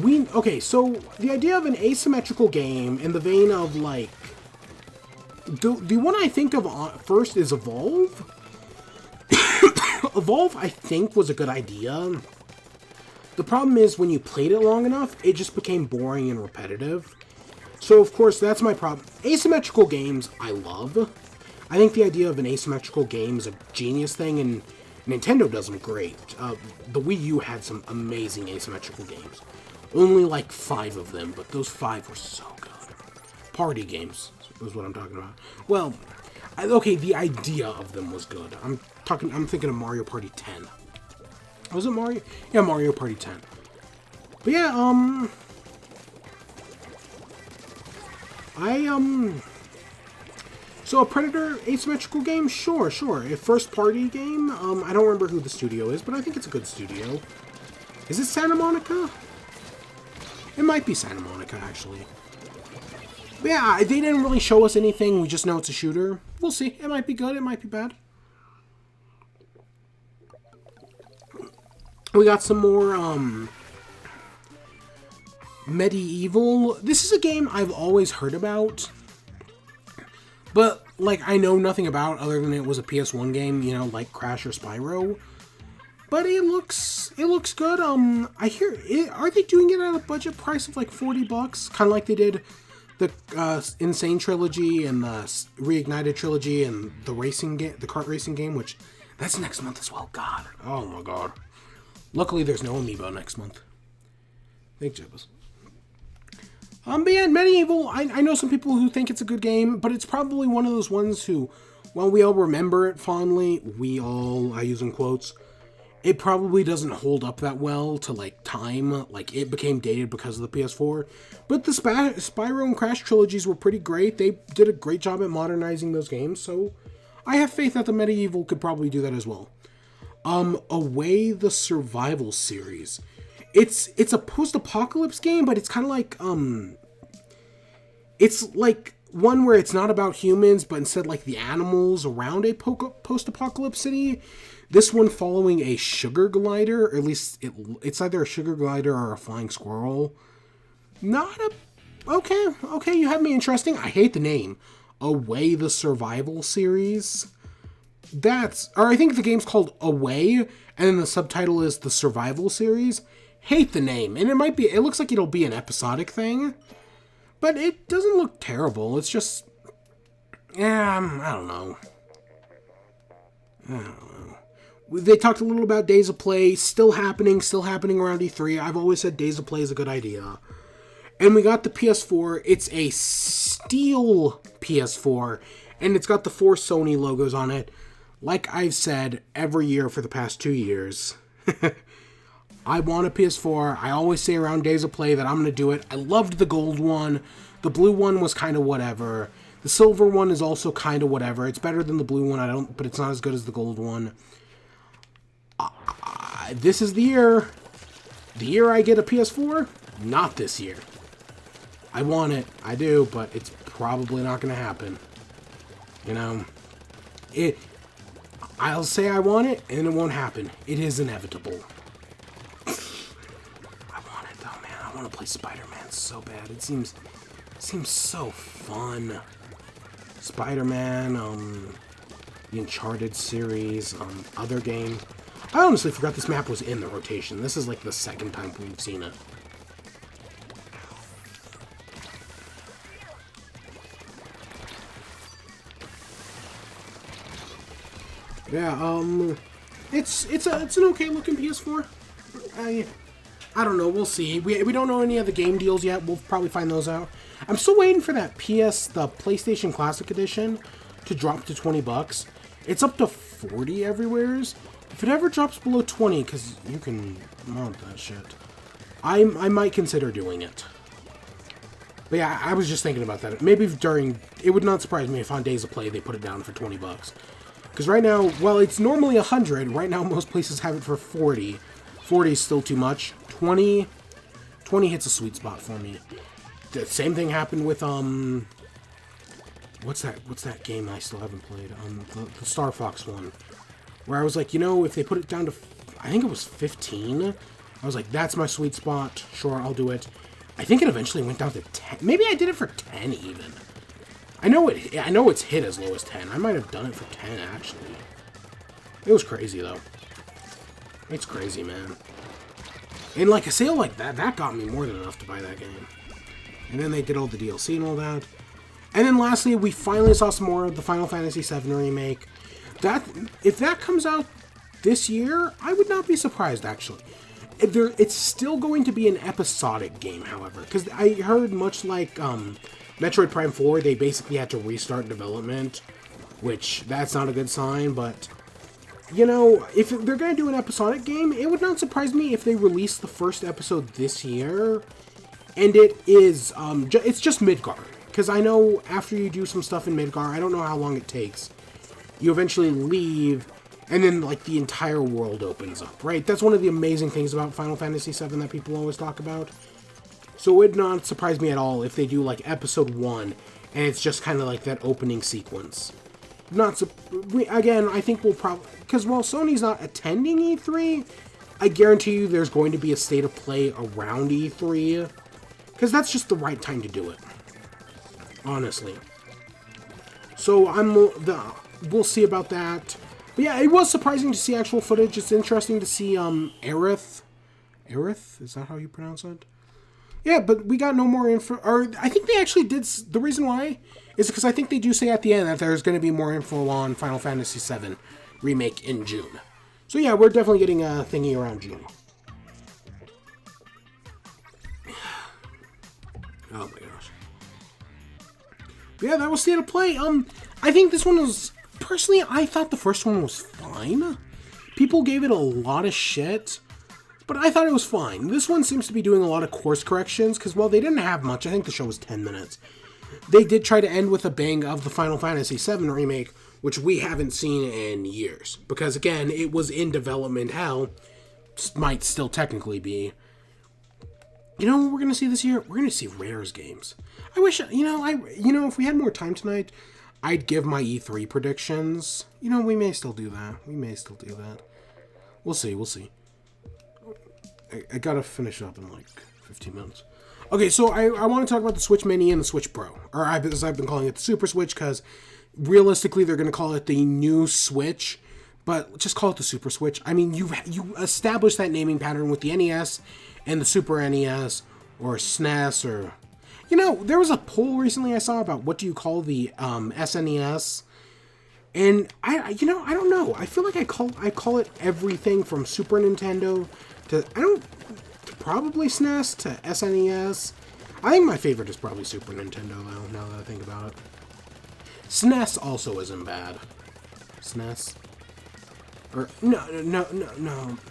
Okay, so the idea of an asymmetrical game in the vein of, like, the one I think of first is Evolve. Evolve, I think, was a good idea. The problem is, when you played it long enough, it just became boring and repetitive. So, of course, that's my problem. Asymmetrical games, I love. I think the idea of an asymmetrical game is a genius thing, and Nintendo does them great. The Wii U had some amazing asymmetrical games. Only like 5 of them, but those 5 were so good. Party games is what I'm talking about. Well, okay, the idea of them was good. I'm thinking of Mario Party 10. Was it Mario? Yeah, Mario Party 10. But yeah, so a Predator asymmetrical game? Sure. A first party game? I don't remember who the studio is, but I think it's a good studio. Is it Santa Monica? It might be Santa Monica, actually. But yeah, they didn't really show us anything. We just know it's a shooter. We'll see. It might be good. It might be bad. We got some more, Medieval. This is a game I've always heard about. But, like, I know nothing about other than it was a PS1 game, you know, like Crash or Spyro. But it looks good. I hear, are they doing it at a budget price of like $40? Kind of like they did the Insane Trilogy and the Reignited Trilogy and the racing game, the kart racing game, which that's next month as well. God, oh my god. Luckily, there's no Amiibo next month. Thank Jibbas. But yeah, Medieval, I know some people who think it's a good game, but it's probably one of those ones who, while we all remember it fondly, I use in quotes, it probably doesn't hold up that well to, like, time. Like, it became dated because of the PS4. But the Spyro and Crash trilogies were pretty great. They did a great job at modernizing those games, so I have faith that the Medieval could probably do that as well. Away the Survival series. It's a post-apocalypse game, but it's kind of like, it's like one where it's not about humans, but instead like the animals around a post-apocalypse city. This one following a sugar glider, or at least it's either a sugar glider or a flying squirrel. Not a... Okay, you have me interesting. I hate the name. Away the Survival series. Or I think the game's called Away, and then the subtitle is the Survival series. Hate the name, and it looks like it'll be an episodic thing, but it doesn't look terrible. It's just, I don't know. They talked a little about Days of Play, still happening around E3. I've always said Days of Play is a good idea. And we got the PS4. It's a steel PS4, and it's got the 4 Sony logos on it. Like I've said every year for the past 2 years, I want a PS4. I always say around Days of Play that I'm going to do it. I loved the gold one. The blue one was kind of whatever. The silver one is also kind of whatever. It's better than the blue one, but it's not as good as the gold one. This is the year. The year I get a PS4? Not this year. I want it. I do, but it's probably not going to happen. You know? I'll say I want it, and it won't happen. It is inevitable. I want it, though, man. I want to play Spider-Man so bad. It seems so fun. Spider-Man, the Uncharted series, other game. I honestly forgot this map was in the rotation. This is like the second time we've seen it. Yeah, it's an okay looking PS4. I don't know. We'll see. We don't know any of the game deals yet. We'll probably find those out. I'm still waiting for that the PlayStation Classic Edition to drop to $20. It's up to 40 everywheres. If it ever drops below 20, because you can mod that shit, I might consider doing it. But yeah, I was just thinking about that. Maybe it would not surprise me if on Days of Play they put it down for $20. Because right now, while it's normally 100, right now most places have it for 40. 40 is still too much. 20 hits a sweet spot for me. The same thing happened with, what's that game I still haven't played? The Star Fox one. Where I was like, if they put it down to, I think it was 15, I was like, that's my sweet spot. Sure, I'll do it. I think it eventually went down to 10. Maybe I did it for 10 even. I know it's hit as low as 10. I might have done it for 10, actually. It was crazy, though. It's crazy, man. And like a sale like that got me more than enough to buy that game. And then they did all the DLC and all that. And then lastly, we finally saw some more of the Final Fantasy VII Remake. If that comes out this year, I would not be surprised, actually. It's still going to be an episodic game, however. Because I heard, much like Metroid Prime 4, they basically had to restart development. Which, that's not a good sign, but... if they're going to do an episodic game, it would not surprise me if they release the first episode this year. And it is, it's just Midgar. Because I know after you do some stuff in Midgar, I don't know how long it takes. You eventually leave, and then, like, the entire world opens up, right? That's one of the amazing things about Final Fantasy VII that people always talk about. So it would not surprise me at all if they do, like, episode 1, and it's just kind of like that opening sequence. Again, I think we'll probably... Because while Sony's not attending E3, I guarantee you there's going to be a state of play around E3. Because that's just the right time to do it. Honestly. So we'll see about that. But yeah, it was surprising to see actual footage. It's interesting to see Aerith. Aerith? Is that how you pronounce it? Yeah, but we got no more info. Or I think they actually did. The reason why is because I think they do say at the end that there's going to be more info on Final Fantasy VII Remake in June. So yeah, we're definitely getting a thingy around June. Oh my gosh. But yeah, that was State of Play. I think this one was... Personally, I thought the first one was fine. People gave it a lot of shit, but I thought it was fine. This one seems to be doing a lot of course corrections, because while they didn't have much, I think the show was 10 minutes. They did try to end with a bang of the Final Fantasy VII Remake, which we haven't seen in years. Because, again, it was in development hell. Might still technically be. You know what we're going to see this year? We're going to see Rare's games. I wish, if we had more time tonight, I'd give my E3 predictions. We may still do that. We'll see. I gotta finish up in like 15 minutes. Okay, so I want to talk about the Switch Mini and the Switch Pro. Or as I've been calling it, the Super Switch, because realistically they're going to call it the new Switch. But just call it the Super Switch. I mean, you established that naming pattern with the NES and the Super NES or SNES or... there was a poll recently I saw about what do you call the SNES, and I don't know. I feel like I call it everything from Super Nintendo to probably SNES to SNES. I think my favorite is probably Super Nintendo though. Now that I think about it, SNES also isn't bad. SNES. Or no.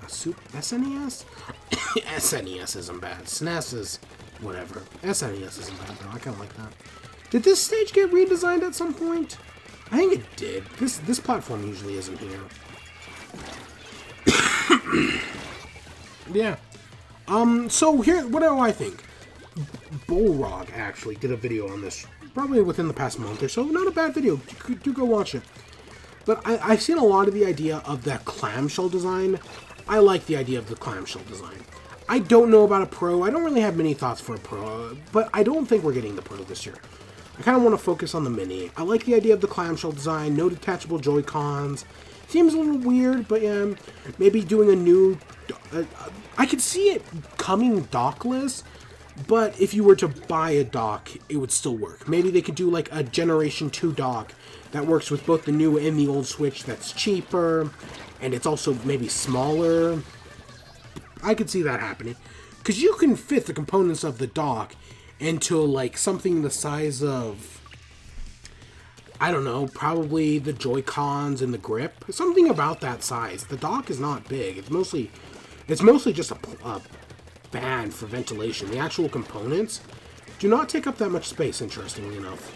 SNES? SNES isn't bad. SNES is whatever. SNES isn't bad though. I kind of like that. Did this stage get redesigned at some point? I think it did. This platform usually isn't here. Yeah. So here, what do I think? Bullrog actually did a video on this, probably within the past month or so. Not a bad video. Do go watch it. But I've seen a lot of the idea of that clamshell design. I like the idea of the clamshell design. I don't know about a Pro. I don't really have many thoughts for a Pro, but I don't think we're getting the Pro this year. I kind of want to focus on the Mini. I like the idea of the clamshell design, no detachable Joy-Cons. Seems a little weird, but yeah, maybe doing a new... I could see it coming dockless, but if you were to buy a dock, it would still work. Maybe they could do like a Generation 2 dock that works with both the new and the old Switch that's cheaper, and it's also maybe smaller. I could see that happening. Because you can fit the components of the dock into like something the size of, I don't know, probably the Joy-Cons and the grip. Something about that size. The dock is not big. It's mostly just a band for ventilation. The actual components do not take up that much space, interestingly enough.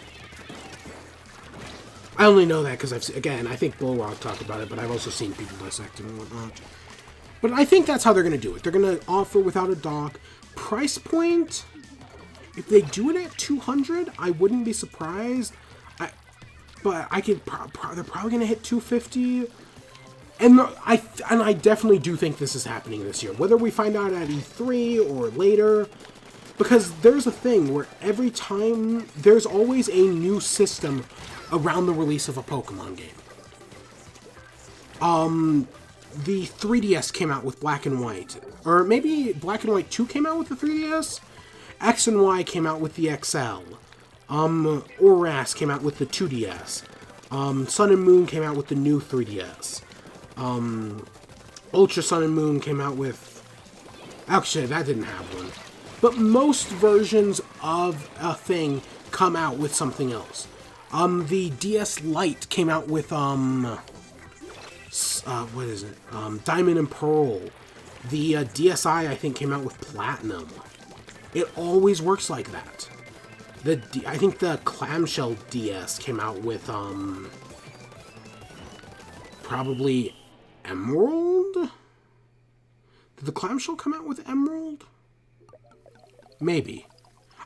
I only know that because I think Bullrock talked about it, but I've also seen people dissect it and whatnot. But I think that's how they're going to do it. They're going to offer without a dock. Price point, if they do it at $200, I wouldn't be surprised. But they're probably going to hit $250. And I definitely do think this is happening this year. Whether we find out at E3 or later. Because there's a thing where every time, there's always a new system around the release of a Pokemon game. The 3DS came out with Black and White. Or maybe Black and White 2 came out with the 3DS? X and Y came out with the XL. ORAS came out with the 2DS. Sun and Moon came out with the new 3DS. Ultra Sun and Moon came out with... Actually, that didn't have one. But most versions of a thing come out with something else. The DS Lite came out with, what is it? Diamond and Pearl. The DSi, I think, came out with Platinum. It always works like that. I think the Clamshell DS came out with, probably Emerald? Did the Clamshell come out with Emerald? Maybe.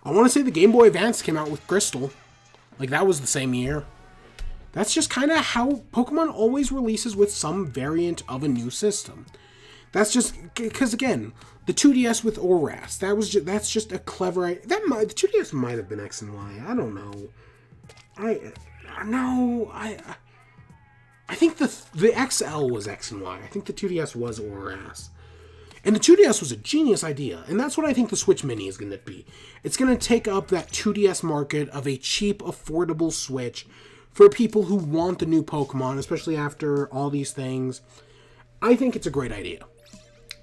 I want to say the Game Boy Advance came out with Crystal. Like, that was the same year. That's just kind of how Pokemon always releases with some variant of a new system. That's just... Because, again, the 2DS with ORAS, that's just a clever... The 2DS might have been X and Y. I don't know. I think the XL was X and Y. I think the 2DS was ORAS. And the 2DS was a genius idea, and that's what I think the Switch Mini is going to be. It's going to take up that 2DS market of a cheap, affordable Switch for people who want the new Pokemon, especially after all these things. I think it's a great idea.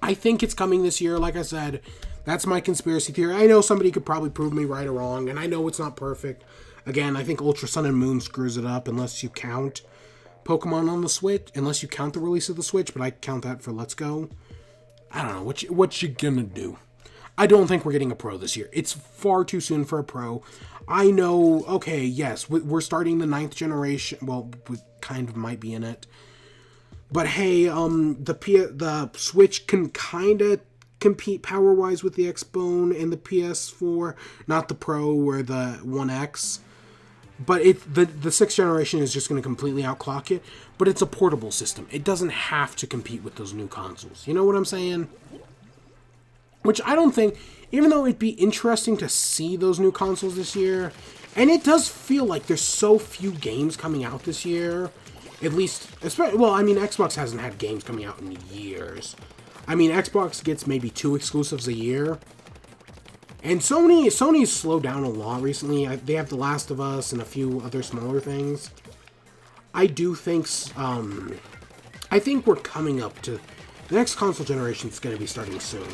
I think it's coming this year, like I said. That's my conspiracy theory. I know somebody could probably prove me right or wrong, and I know it's not perfect. Again, I think Ultra Sun and Moon screws it up unless you count Pokemon on the Switch, unless you count the release of the Switch, but I count that for Let's Go. I don't know. What you gonna do? I don't think we're getting a Pro this year. It's far too soon for a Pro. I know, okay, yes, we're starting the 9th generation. Well, we kind of might be in it. But hey, the Switch can kind of compete power-wise with the Xbone and the PS4, not the Pro or the One X. But the 6th generation is just going to completely outclock it. But it's a portable system. It doesn't have to compete with those new consoles. You know what I'm saying? Which I don't think, even though it'd be interesting to see those new consoles this year, and it does feel like there's so few games coming out this year, at least, well, I mean, Xbox hasn't had games coming out in years. I mean, Xbox gets maybe 2 exclusives a year, and Sony's slowed down a lot recently. They have The Last of Us and a few other smaller things. I do think, I think we're coming up to, the next console generation is going to be starting soon.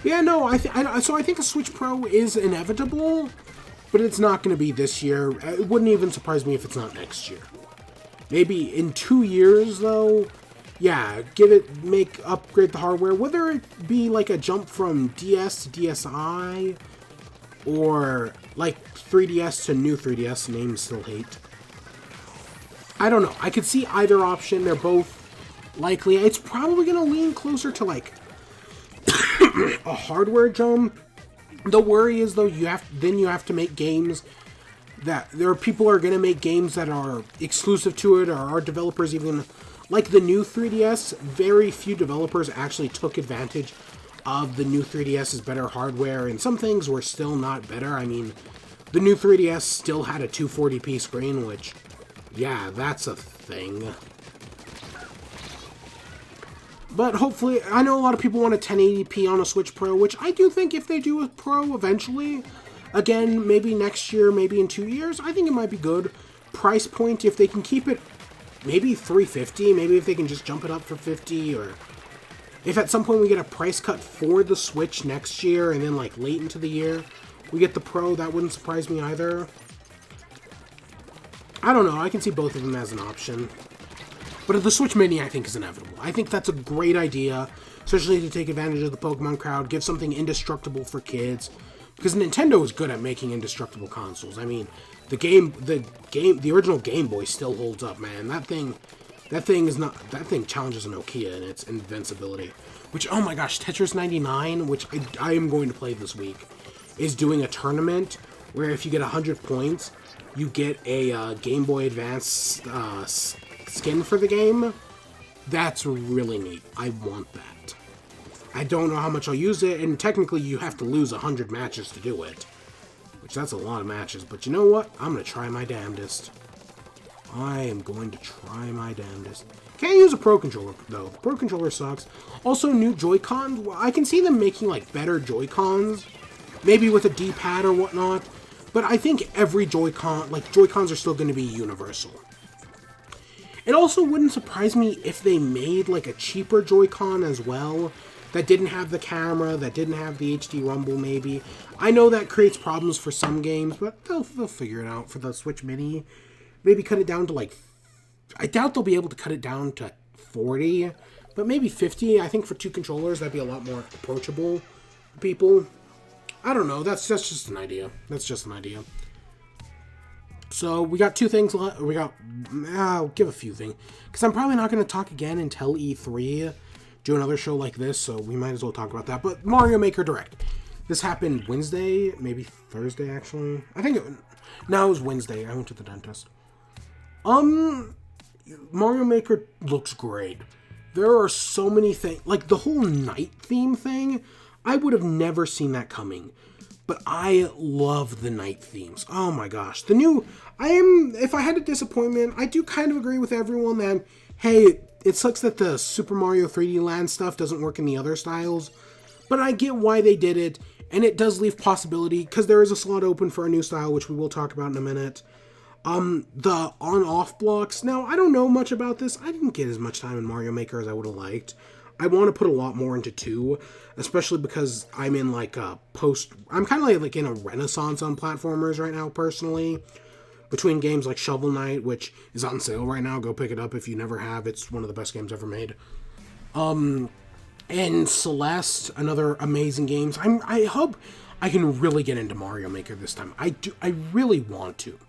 Yeah, no, so I think a Switch Pro is inevitable, but it's not going to be this year. It wouldn't even surprise me if it's not next year. Maybe in 2 years, though, yeah, upgrade the hardware, whether it be like a jump from DS to DSi, or like 3DS to new 3DS, names still hate. I don't know, I could see either option, they're both likely. It's probably going to lean closer to like a hardware jump. The worry is though you have to make games that people are going to make games that are exclusive to it, or are developers even like the new 3DS. Very few developers actually took advantage of the new 3DS's better hardware, and some things were still not better. I mean, the new 3DS still had a 240p screen, which, yeah, that's a thing. But hopefully, I know a lot of people want a 1080p on a Switch Pro, which I do think if they do a Pro eventually, again, maybe next year, maybe in 2 years, I think it might be good. Price point, if they can keep it maybe $350, maybe if they can just jump it up for $50, or if at some point we get a price cut for the Switch next year, and then like late into the year, we get the Pro, that wouldn't surprise me either. I don't know, I can see both of them as an option. But the Switch Mini, I think, is inevitable. I think that's a great idea, especially to take advantage of the Pokemon crowd, give something indestructible for kids, because Nintendo is good at making indestructible consoles. I mean, the original Game Boy still holds up, man. That thing challenges a Nokia in its invincibility. Which, oh my gosh, Tetris 99, which I am going to play this week, is doing a tournament where if you get 100 points, you get a Game Boy Advance skin for the game. That's really neat. I want that. I don't know how much I'll use it, and technically you have to lose 100 matches to do it, which that's a lot of matches, but you know what? I'm going to try my damnedest. I am going to try my damnedest. Can't use a Pro Controller, though. The Pro Controller sucks. Also, new Joy-Cons. Well, I can see them making, like, better Joy-Cons, maybe with a D-pad or whatnot, but I think every Joy-Con, like, Joy-Cons are still going to be universal. It also wouldn't surprise me if they made, like, a cheaper Joy-Con as well, that didn't have the camera, that didn't have the HD Rumble, maybe. I know that creates problems for some games, but they'll figure it out for the Switch Mini. Maybe cut it down to, like, I doubt they'll be able to cut it down to 40, but maybe 50. I think for 2 controllers, that'd be a lot more approachable for people. I don't know, that's just an idea. That's just an idea. So, we got 2 things left. I'll give a few things. Because I'm probably not going to talk again until E3. Do another show like this, so we might as well talk about that. But Mario Maker Direct. This happened Wednesday, maybe Thursday, actually. it was Wednesday. I went to the dentist. Mario Maker looks great. There are so many things. Like, the whole night theme thing, I would have never seen that coming. But I love the night themes. Oh my gosh. If I had a disappointment, I do kind of agree with everyone that, hey, it sucks that the Super Mario 3D Land stuff doesn't work in the other styles. But I get why they did it, and it does leave possibility, because there is a slot open for a new style, which we will talk about in a minute. The on-off blocks. Now, I don't know much about this. I didn't get as much time in Mario Maker as I would have liked. I want to put a lot more into 2, especially because I'm in like a I'm kind of like in a renaissance on platformers right now, personally. Between games like Shovel Knight, which is on sale right now, go pick it up if you never have. It's one of the best games ever made. And Celeste, another amazing games. I hope I can really get into Mario Maker this time. I really want to.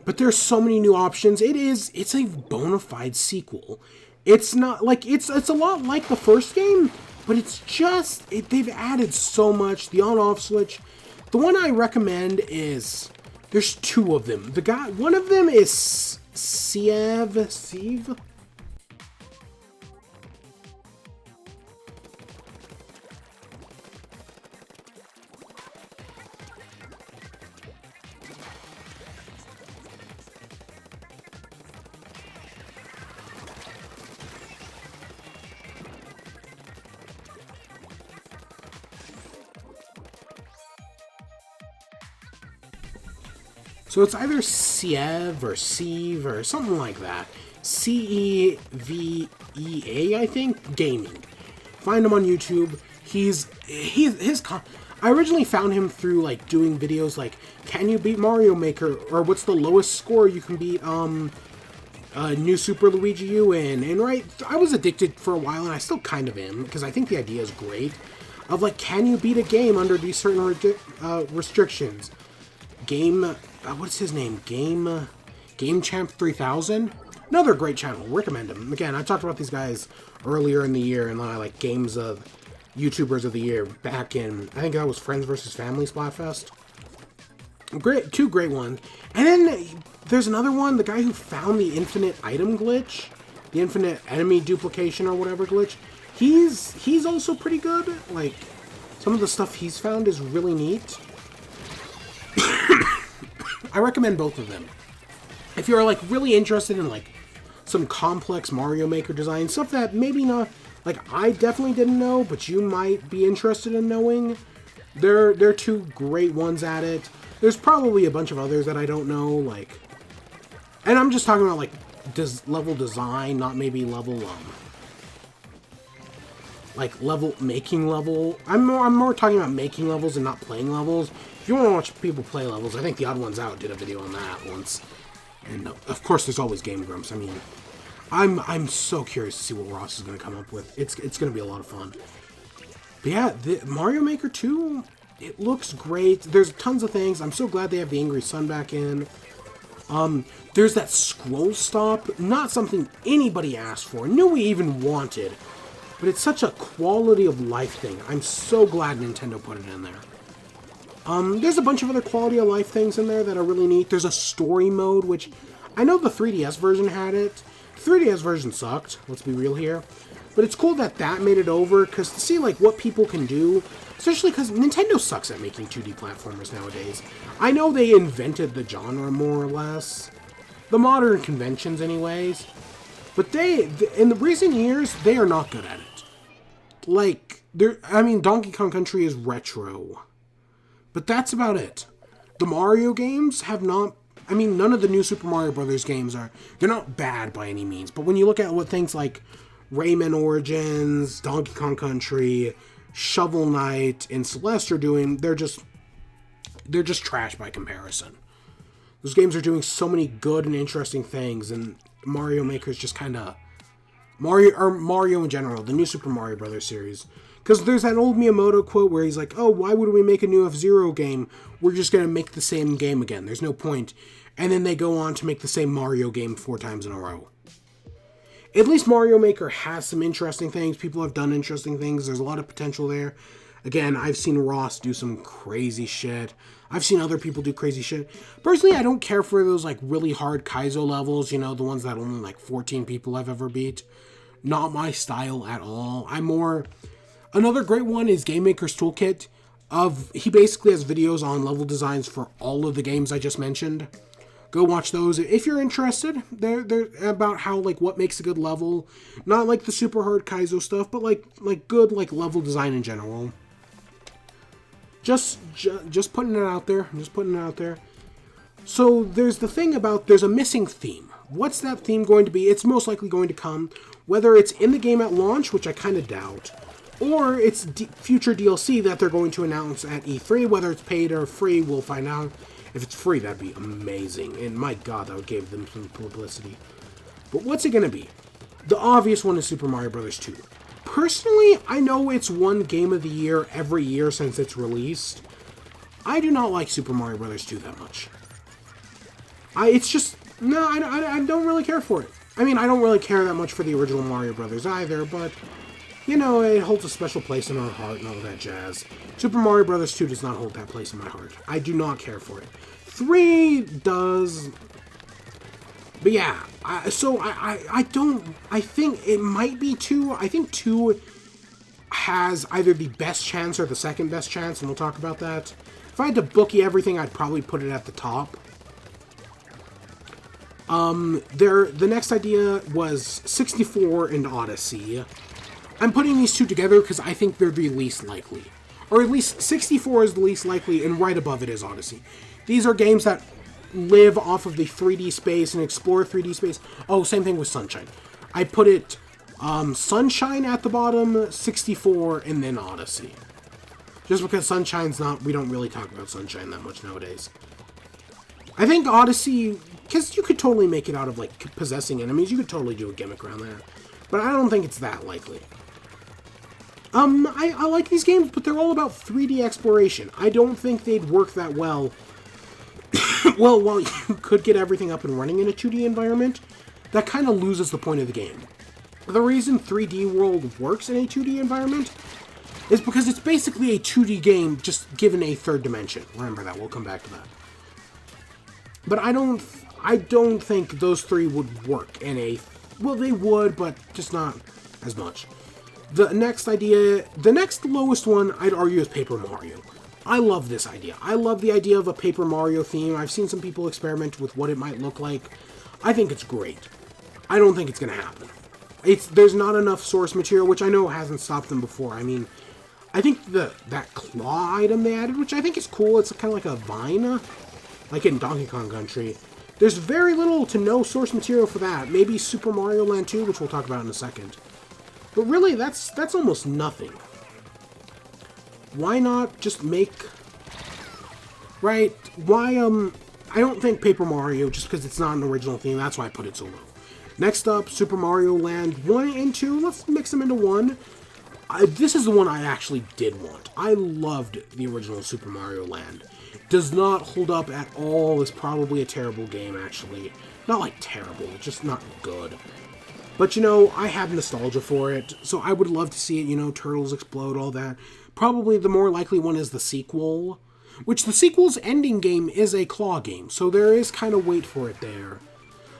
But there's so many new options. It's a bona fide sequel. It's not like it's a lot like the first game, but it's just they've added so much. The on-off switch. The one I recommend is there's two of them. One of them is Sieve. So it's either Sieve or something like that. Cevea, I think. Gaming. Find him on YouTube. I originally found him through like doing videos like, can you beat Mario Maker, or what's the lowest score you can beat New Super Luigi U in? And right, I was addicted for a while, and I still kind of am because I think the idea is great. Of like, can you beat a game under these certain restrictions? What's his name? Game Champ 3000. Another great channel. Recommend him. Again, I talked about these guys earlier in the year, and then I like games of YouTubers of the year back in, I think that was Friends vs. Family Splatfest. Two great ones. And then there's another one, the guy who found the infinite item glitch, the infinite enemy duplication or whatever glitch. He's also pretty good. Like, some of the stuff he's found is really neat. I recommend both of them. If you're like really interested in like some complex Mario Maker design, stuff that maybe not, like I definitely didn't know, but you might be interested in knowing, they're two great ones at it. There's probably a bunch of others that I don't know, like, and I'm just talking about like level design, not maybe level like making level. I'm more talking about making levels and not playing levels. If you want to watch people play levels, I think The Odd Ones Out did a video on that once. And of course, there's always Game Grumps. I mean, I'm so curious to see what Ross is going to come up with. It's going to be a lot of fun. But yeah, the Mario Maker 2, it looks great. There's tons of things. I'm so glad they have the Angry Sun back in. There's that scroll stop. Not something anybody asked for. Knew we even wanted. But it's such a quality of life thing. I'm so glad Nintendo put it in there. There's a bunch of other quality of life things in there that are really neat. There's a story mode, which I know the 3DS version had it. The 3DS version sucked, let's be real here. But it's cool that made it over, because to see like what people can do, especially because Nintendo sucks at making 2D platformers nowadays. I know they invented the genre more or less. The modern conventions anyways. But in the recent years, they are not good at it. Like, Donkey Kong Country is retro. But that's about it. The Mario games have not... none of the new Super Mario Brothers games they're not bad by any means. But when you look at what things like Rayman Origins, Donkey Kong Country, Shovel Knight, and Celeste are doing, they're just trash by comparison. Those games are doing so many good and interesting things, and Mario Maker is just kind of... Mario in general, the new Super Mario Brothers series. Because there's that old Miyamoto quote where he's like, oh, why would we make a new F-Zero game? We're just going to make the same game again. There's no point. And then they go on to make the same Mario game 4 times in a row. At least Mario Maker has some interesting things. People have done interesting things. There's a lot of potential there. Again, I've seen Ross do some crazy shit. I've seen other people do crazy shit. Personally, I don't care for those like really hard Kaizo levels, the ones that only like 14 people have ever beat. Not my style at all. I'm more... Another great one is Game Maker's Toolkit. He basically has videos on level designs for all of the games I just mentioned. Go watch those if you're interested. They're about how like what makes a good level, not like the super hard Kaizo stuff, but like good like level design in general. Just putting it out there. I'm just putting it out there. So there's the thing about there's a missing theme. What's that theme going to be? It's most likely going to come whether it's in the game at launch, which I kind of doubt. Or it's future DLC that they're going to announce at E3. Whether it's paid or free, we'll find out. If it's free, that'd be amazing. And my god, that would give them some publicity. But what's it going to be? The obvious one is Super Mario Bros. 2. Personally, I know it's won Game of the Year every year since it's released. I do not like Super Mario Bros. 2 that much. It's just... No, I don't really care for it. I mean, I don't really care that much for the original Mario Brothers either, but... You know, it holds a special place in our heart and all that jazz. Super Mario Bros. 2 does not hold that place in my heart. I do not care for it. 3 does... But yeah, I think it might be 2. I think 2 has either the best chance or the second best chance, and we'll talk about that. If I had to bookie everything, I'd probably put it at the top. The next idea was 64 and Odyssey. I'm putting these two together because I think they're the least likely. Or at least 64 is the least likely, and right above it is Odyssey. These are games that live off of the 3D space and explore 3D space. Oh, same thing with Sunshine. I put it Sunshine at the bottom, 64, and then Odyssey. Just because Sunshine's not... We don't really talk about Sunshine that much nowadays. I think Odyssey... Because you could totally make it out of, like, possessing enemies. You could totally do a gimmick around that. But I don't think it's that likely. I like these games, but they're all about 3D exploration. I don't think they'd work that well. Well, while you could get everything up and running in a 2D environment, that kind of loses the point of the game. The reason 3D World works in a 2D environment is because it's basically a 2D game just given a third dimension. Remember that, we'll come back to that. But I don't think those three would work in a... Well, they would, but just not as much. The next idea, the next lowest one, I'd argue, is Paper Mario. I love this idea. I love the idea of a Paper Mario theme. I've seen some people experiment with what it might look like. I think it's great. I don't think it's going to happen. There's not enough source material, which I know hasn't stopped them before. I mean, I think that claw item they added, which I think is cool, it's kind of like a vine, like in Donkey Kong Country. There's very little to no source material for that. Maybe Super Mario Land 2, which we'll talk about in a second. But really, that's almost nothing. Why not just make... Right? Why, I don't think Paper Mario, just because it's not an original theme, that's why I put it so low. Next up, Super Mario Land 1 and 2. Let's mix them into one. This is the one I actually did want. I loved the original Super Mario Land. Does not hold up at all. It's probably a terrible game, actually. Not like terrible, just not good. But, you know, I have nostalgia for it, so I would love to see it, you know, turtles explode, all that. Probably the more likely one is the sequel, which the sequel's ending game is a claw game, so there is kind of weight for it there.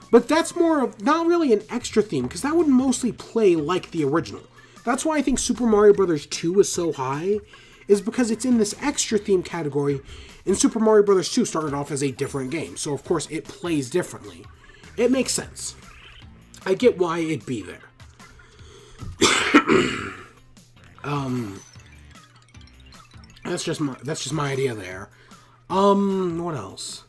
But that's more of, not really an extra theme, because that would mostly play like the original. That's why I think Super Mario Bros. 2 is so high, is because it's in this extra theme category, and Super Mario Bros. 2 started off as a different game, so of course it plays differently. It makes sense. I get why it'd be there. That's just my idea there. What else?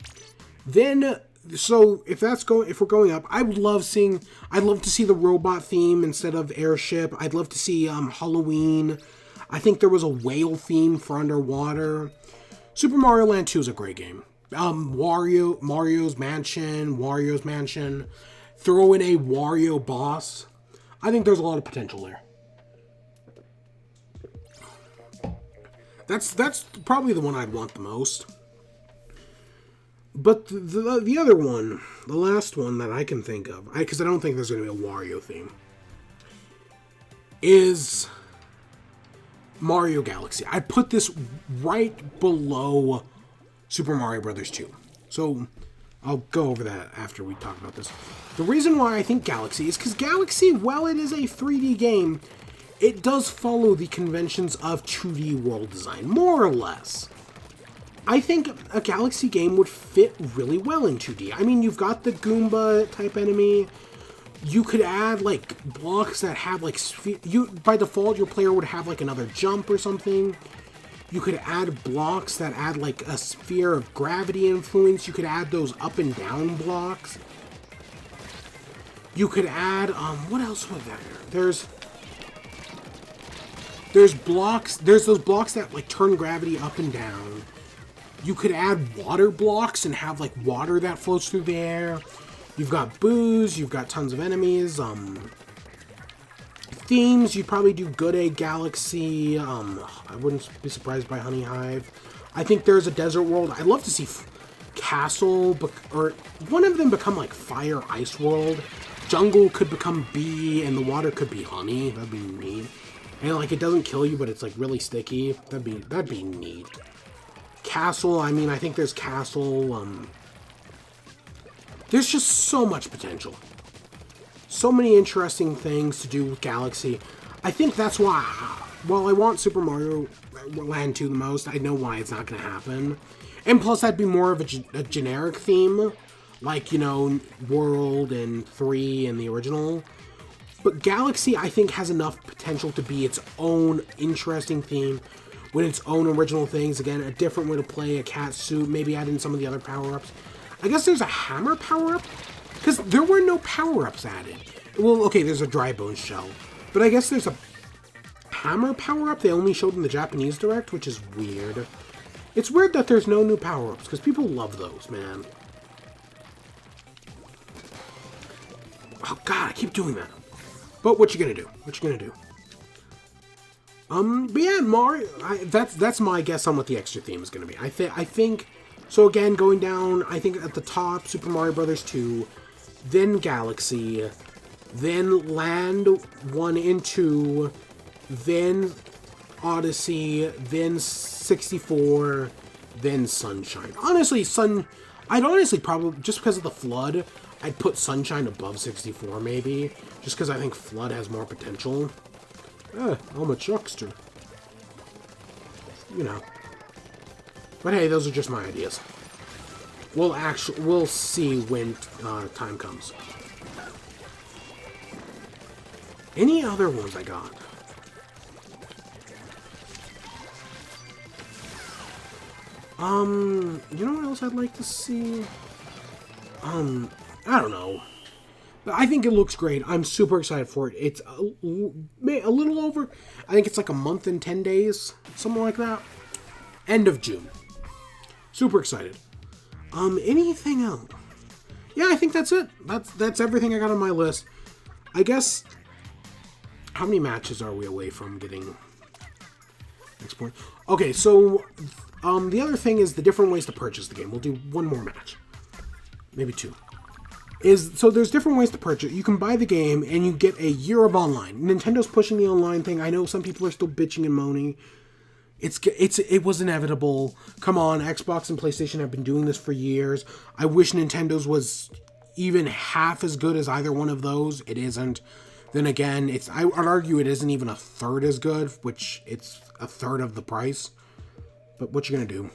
Then, so if we're going up, I'd love to see the robot theme instead of airship. I'd love to see Halloween. I think there was a whale theme for underwater. Super Mario Land 2 is a great game. Mario's Mansion. Throw in a Wario boss. I think there's a lot of potential there. That's probably the one I'd want the most. But the other one, the last one that I can think of, because I don't think there's going to be a Wario theme, is Mario Galaxy. I put this right below Super Mario Bros. 2. So I'll go over that after we talk about this. The reason why I think Galaxy is because Galaxy, while it is a 3D game, it does follow the conventions of 2D world design, more or less. I think a Galaxy game would fit really well in 2D. I mean, you've got the Goomba type enemy. You could add, like, blocks that have, like, by default, your player would have, like, another jump or something. You could add blocks that add, like, a sphere of gravity influence. You could add those up and down blocks. You could add, what else was there? There's blocks, there's those blocks that, like, turn gravity up and down. You could add water blocks and have, like, water that floats through the air. You've got boos, you've got tons of enemies. Themes, you'd probably do Good Egg Galaxy. I wouldn't be surprised by Honey Hive. I think there's a desert world. I'd love to see Castle, or one of them become like Fire Ice World. Jungle could become Bee, and the water could be Honey. That'd be neat. And like it doesn't kill you, but it's like really sticky. That'd be neat. Castle, I mean, I think there's Castle. There's just so much potential. So many interesting things to do with Galaxy. I think that's why, while I want Super Mario Land 2 the most, I know why it's not going to happen. And plus, that'd be more of a generic theme, like, you know, World and 3 and the original. But Galaxy, I think, has enough potential to be its own interesting theme with its own original things. Again, a different way to play, a cat suit, maybe add in some of the other power-ups. I guess there's a hammer power-up? Because there were no power-ups added. Well, okay, there's a dry bone shell. But I guess there's a hammer power-up they only showed in the Japanese Direct, which is weird. It's weird that there's no new power-ups, because people love those, man. Oh, God, I keep doing that. But what you gonna do? What you gonna do? But yeah, Mario, that's my guess on what the extra theme is gonna be. I think... So again, going down, I think at the top, Super Mario Bros. 2, then Galaxy, then Land 1 and 2, then Odyssey, then 64, then Sunshine. Honestly, I'd honestly probably, just because of the Flood, I'd put Sunshine above 64 maybe, just because I think Flood has more potential. I'm a chuckster. You know. But hey, those are just my ideas. We'll see when time comes. Any other ones I got? You know what else I'd like to see? I don't know. I think it looks great. I'm super excited for it. It's a little over, I think it's like a month and 10 days, something like that. End of June. Super excited. Anything else? Yeah, I think that's it. That's everything I got on my list. I guess, how many matches are we away from getting next point? Okay, so, the other thing is the different ways to purchase the game. We'll do one more match. Maybe two. So there's different ways to purchase. You can buy the game, and you get a year of online. Nintendo's pushing the online thing. I know some people are still bitching and moaning. It was inevitable. Come on, Xbox and PlayStation have been doing this for years. I wish Nintendo's was even half as good as either one of those. It isn't. Then again, I'd argue it isn't even a third as good, which it's a third of the price. But what you gonna do?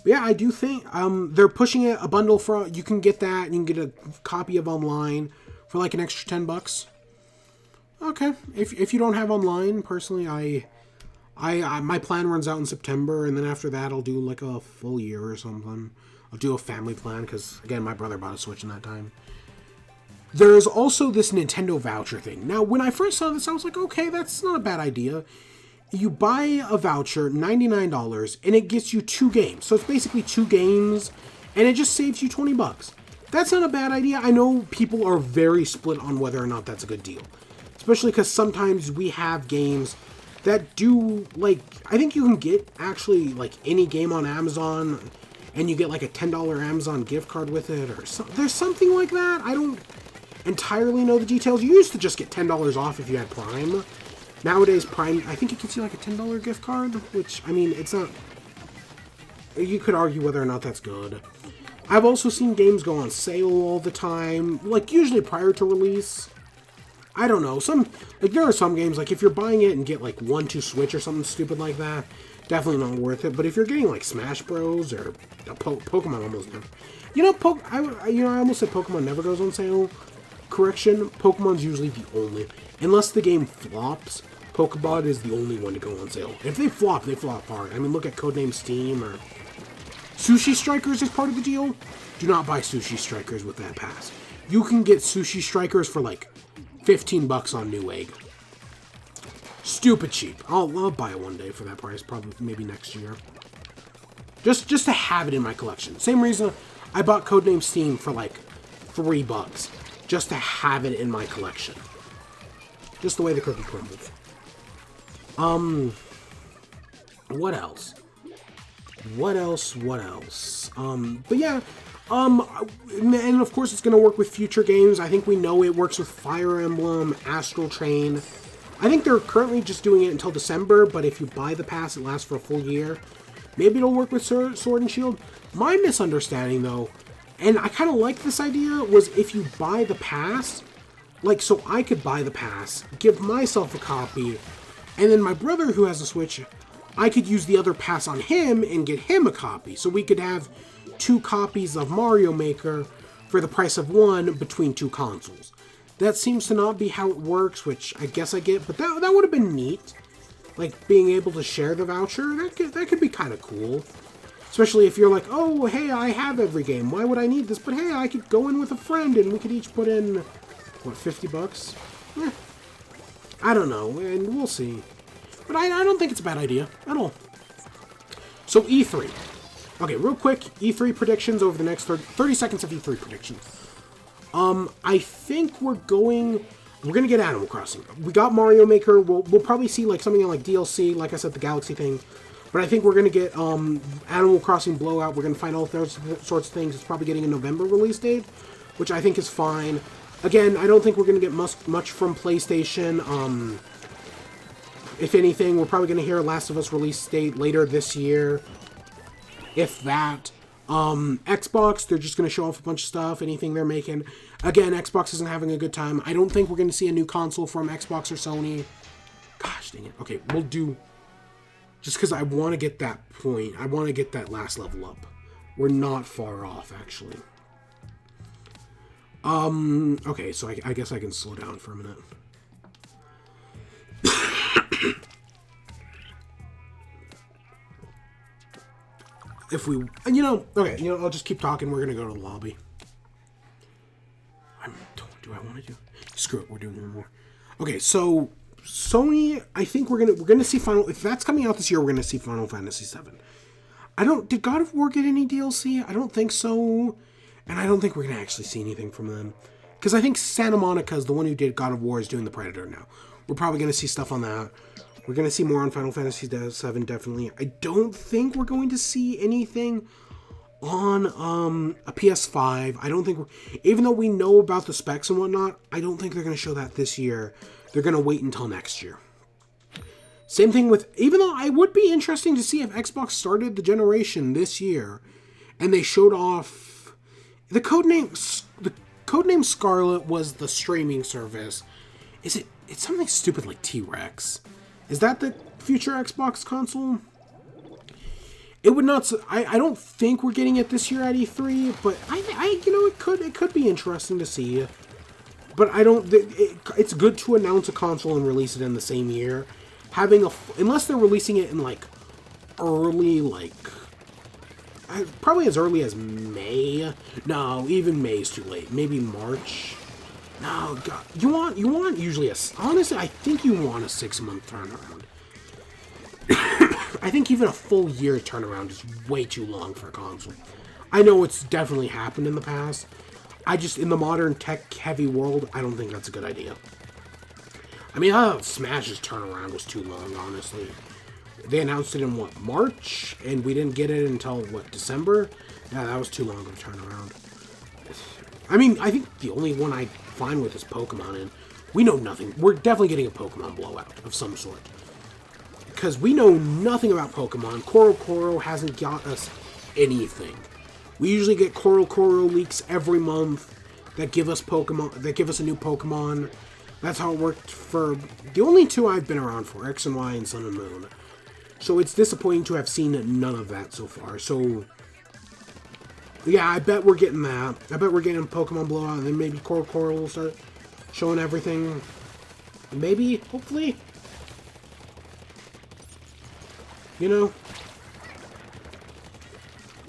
Yeah, I do think they're pushing it a bundle for. You can get that, and you can get a copy of online for like an extra $10. Okay, if you don't have online, personally, I my plan runs out in September, and then after that, I'll do like a full year or something. I'll do a family plan, because, again, my brother bought a Switch in that time. There's also this Nintendo voucher thing. Now, when I first saw this, I was like, okay, that's not a bad idea. You buy a voucher, $99, and it gets you 2 games. So it's basically 2 games, and it just saves you $20. That's not a bad idea. I know people are very split on whether or not that's a good deal. Especially because sometimes we have games that do, like, I think you can get, actually, like, any game on Amazon, and you get, like, a $10 Amazon gift card with it, or there's something like that. I don't entirely know the details. You used to just get $10 off if you had Prime. Nowadays, Prime, I think it gets you, like, a $10 gift card, which, I mean, it's not, you could argue whether or not that's good. I've also seen games go on sale all the time, like, usually prior to release. I don't know, there are some games, like, if you're buying it and get, like, 1-2 Switch or something stupid like that, definitely not worth it, but if you're getting, like, Smash Bros. Or Pokemon almost never, I almost said Pokemon never goes on sale. Correction, Pokemon's usually the only, unless the game flops, Pokemon is the only one to go on sale. If they flop hard. I mean, look at Codename Steam, or Sushi Strikers is part of the deal. Do not buy Sushi Strikers with that pass. You can get Sushi Strikers for, like, $15 on Newegg. Stupid cheap. I'll buy it one day for that price, probably maybe next year. Just to have it in my collection. Same reason I bought Codename Steam for like $3. just to have it in my collection. Just the way the cookie crumbles. What else? What else? But yeah, and of course it's going to work with future games. I think we know it works with Fire Emblem, Astral Chain. I think they're currently just doing it until December, but if you buy the pass, it lasts for a full year. Maybe it'll work with Sword and Shield. My misunderstanding, though, and I kind of like this idea, was if you buy the pass, like, so I could buy the pass, give myself a copy, and then my brother who has a Switch, I could use the other pass on him and get him a copy. So we could have 2 copies of Mario Maker for the price of 1 between 2 consoles. That seems to not be how it works, which I guess I get, but that would have been neat. Like, being able to share the voucher, that could be kind of cool. Especially if you're like, oh, hey, I have every game. Why would I need this? But hey, I could go in with a friend and we could each put in, what, $50? I don't know, and we'll see. But I don't think it's a bad idea at all. So E3. Okay, real quick, E3 predictions over the next 30 seconds of E3 predictions. I think we're gonna get Animal Crossing. We got Mario Maker. We'll probably see like something like DLC, like I said, the Galaxy thing. But I think we're gonna get Animal Crossing Blowout. We're gonna find all those sorts of things. It's probably getting a November release date, which I think is fine. Again, I don't think we're gonna get much from PlayStation. If anything, we're probably gonna hear Last of Us release date later this year, if that. Xbox, they're just going to show off a bunch of stuff, anything they're making. Again, Xbox isn't having a good time. I don't think we're going to see a new console from Xbox or Sony. Gosh dang it. Okay, we'll do... Just because I want to get that point. I want to get that last level up. We're not far off, actually. Okay, so I guess I can slow down for a minute. If we, okay, I'll just keep talking. We're gonna go to the lobby. Do I want to do? Screw it. We're doing one more. Okay, so Sony. I think we're gonna see Final. If that's coming out this year, we're gonna see Final Fantasy VII. Did God of War get any DLC? I don't think so, and I don't think we're gonna actually see anything from them, because I think Santa Monica is the one who did God of War is doing the Predator now. We're probably gonna see stuff on that. We're going to see more on Final Fantasy VII, definitely. I don't think we're going to see anything on a PS5. I don't think even though we know about the specs and whatnot, I don't think they're going to show that this year. They're going to wait until next year. Same thing with, even though it would be interesting to see if Xbox started the generation this year and they showed off the codename Scarlet was the streaming service. It's something stupid like T-Rex. Is that the future Xbox console? It would not. I don't think we're getting it this year at E3, but it could be interesting to see. But I don't. It's good to announce a console and release it in the same year. Unless they're releasing it in like early, probably as early as May. No, even May is too late. Maybe March. No, God, you want usually honestly, I think you want a 6-month turnaround. I think even a full year turnaround is way too long for a console. I know it's definitely happened in the past. In the modern tech-heavy world, I don't think that's a good idea. I mean, I thought Smash's turnaround was too long, honestly. They announced it in, March? And we didn't get it until, December? Yeah, that was too long of a turnaround. I mean, I think the only one I'm fine with is Pokemon, and we know nothing. We're definitely getting a Pokemon Blowout of some sort. Because we know nothing about Pokemon. Koro hasn't got us anything. We usually get Koro leaks every month that give us Pokemon, that give us a new Pokemon. That's how it worked for the only 2 I've been around for, X and Y and Sun and Moon. So it's disappointing to have seen none of that so far. So yeah, I bet we're getting that. I bet we're getting Pokemon Blowout, and then maybe Coral will start showing everything. Maybe, hopefully.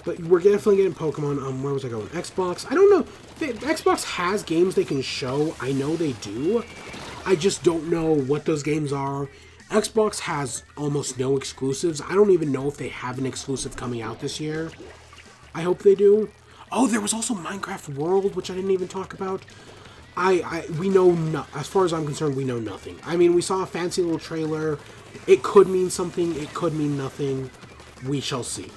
But we're definitely getting Pokemon. Where was I going? Xbox. I don't know. Xbox has games they can show. I know they do. I just don't know what those games are. Xbox has almost no exclusives. I don't even know if they have an exclusive coming out this year. I hope they do. Oh, there was also Minecraft World, which I didn't even talk about. we know no, as far as I'm concerned, we know nothing. I mean, we saw a fancy little trailer. It could mean something. It could mean nothing. We shall see.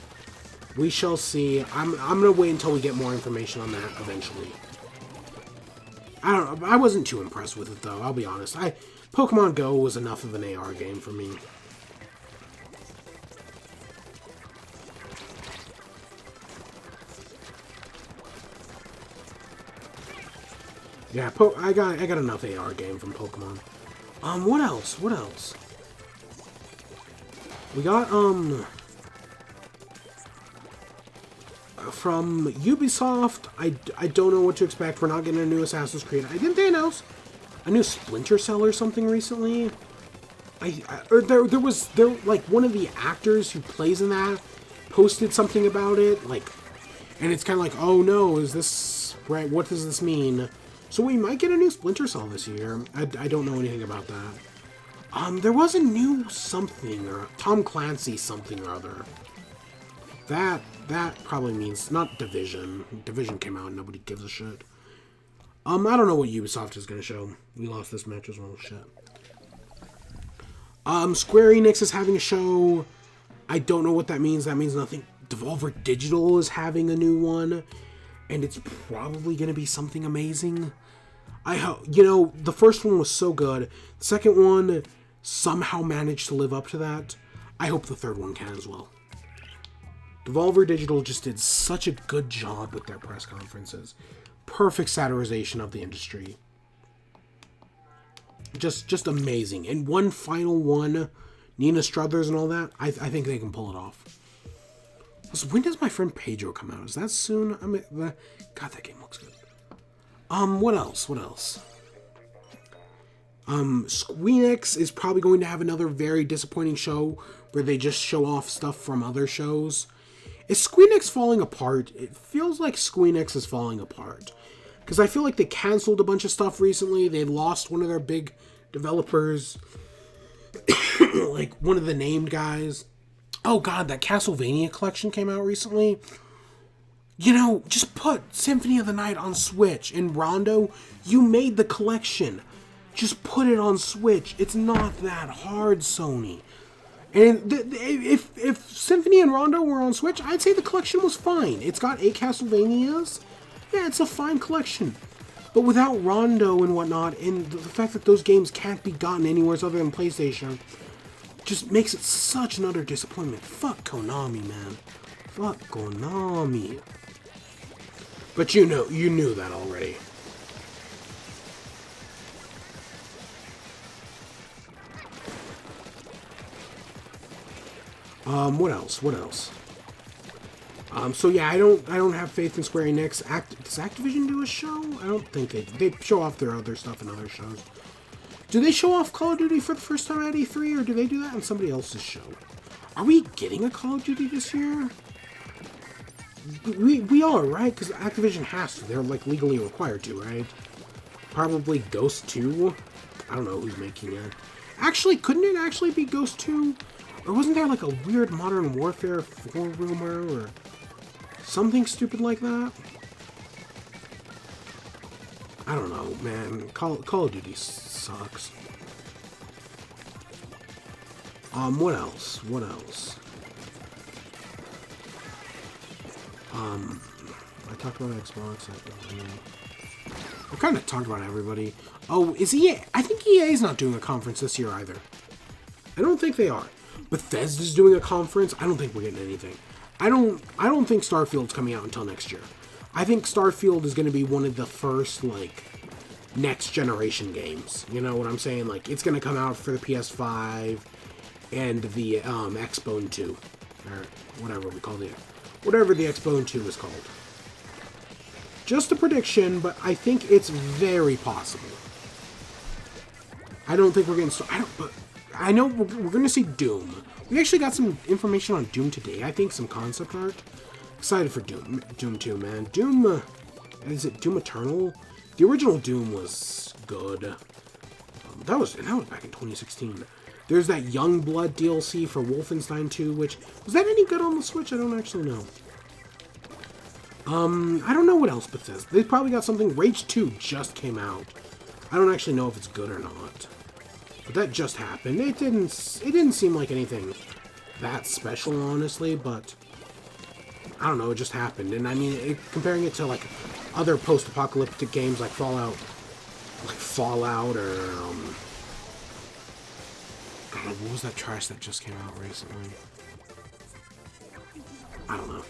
We shall see. I'm gonna wait until we get more information on that eventually. I don't know. I wasn't too impressed with it though. I'll be honest. Pokemon Go was enough of an AR game for me. Yeah, I got enough AR game from Pokemon. What else? What else? We got from Ubisoft. I don't know what to expect. We're not getting a new Assassin's Creed. Didn't they announce a new Splinter Cell or something recently? Or there like one of the actors who plays in that posted something about it, like, and it's kind of like, oh no, is this right? What does this mean? So we might get a new Splinter Cell this year. I don't know anything about that. There was a new something, or Tom Clancy something or other. That probably means not Division. Division came out and nobody gives a shit. I don't know what Ubisoft is going to show. We lost this match as well. Shit. Square Enix is having a show. I don't know what that means. That means nothing. Devolver Digital is having a new one. And it's probably going to be something amazing. I hope, the first one was so good. The second one somehow managed to live up to that. I hope the third one can as well. Devolver Digital just did such a good job with their press conferences. Perfect satirization of the industry. Just amazing. And one final one, Nina Struthers and all that, I think they can pull it off. When does My Friend Pedro come out? Is that soon? God, that game looks good. What else? What else? Squeenix is probably going to have another very disappointing show where they just show off stuff from other shows. Is Squeenix falling apart? It feels like Squeenix is falling apart. Because I feel like they canceled a bunch of stuff recently. They lost one of their big developers. Like, one of the named guys. Oh god, that Castlevania collection came out recently. Just put Symphony of the Night on Switch. And Rondo, you made the collection. Just put it on Switch. It's not that hard, Sony. And if Symphony and Rondo were on Switch, I'd say the collection was fine. It's got 8 Castlevanias. Yeah, it's a fine collection. But without Rondo and whatnot, and the fact that those games can't be gotten anywhere other than PlayStation, just makes it such an utter disappointment. Fuck Konami, man. Fuck Konami. But you knew that already. What else? What else? So yeah, I don't have faith in Square Enix. Does Activision do a show? I don't think they show off their other stuff in other shows. Do they show off Call of Duty for the first time at E3, or do they do that on somebody else's show? Are we getting a Call of Duty this year? We are, right? Because Activision has to. They're, like, legally required to, right? Probably Ghost 2? I don't know who's making it. Actually, couldn't it actually be Ghost 2? Or wasn't there, like, a weird Modern Warfare 4 rumor, or something stupid like that? I don't know, man. Call of Duty sucks. What else? What else? I talked about Xbox. I kind of talked about everybody. Oh, is EA? I think EA's not doing a conference this year either. I don't think they are. Bethesda's doing a conference. I don't think we're getting anything. I don't think Starfield's coming out until next year. I think Starfield is going to be one of the first, like, next generation games. You know what I'm saying? Like, it's going to come out for the PS5 and the Xbone 2. Or whatever we call it. Whatever the Xbone 2 is called. Just a prediction, but I think it's very possible. I don't think we're getting... I know we're going to see Doom. We actually got some information on Doom today. I think some concept art. Excited for Doom 2, man. Doom... is it Doom Eternal? The original Doom was good. That was back in 2016. There's that Youngblood DLC for Wolfenstein 2, which... was that any good on the Switch? I don't actually know. I don't know what else Bethesda. They probably got something. Rage 2 just came out. I don't actually know if it's good or not. But that just happened. It didn't seem like anything that special, honestly, but I don't know, it just happened. And I mean, comparing it to like other post-apocalyptic games like Fallout or God, what was that trash that just came out recently? I don't know.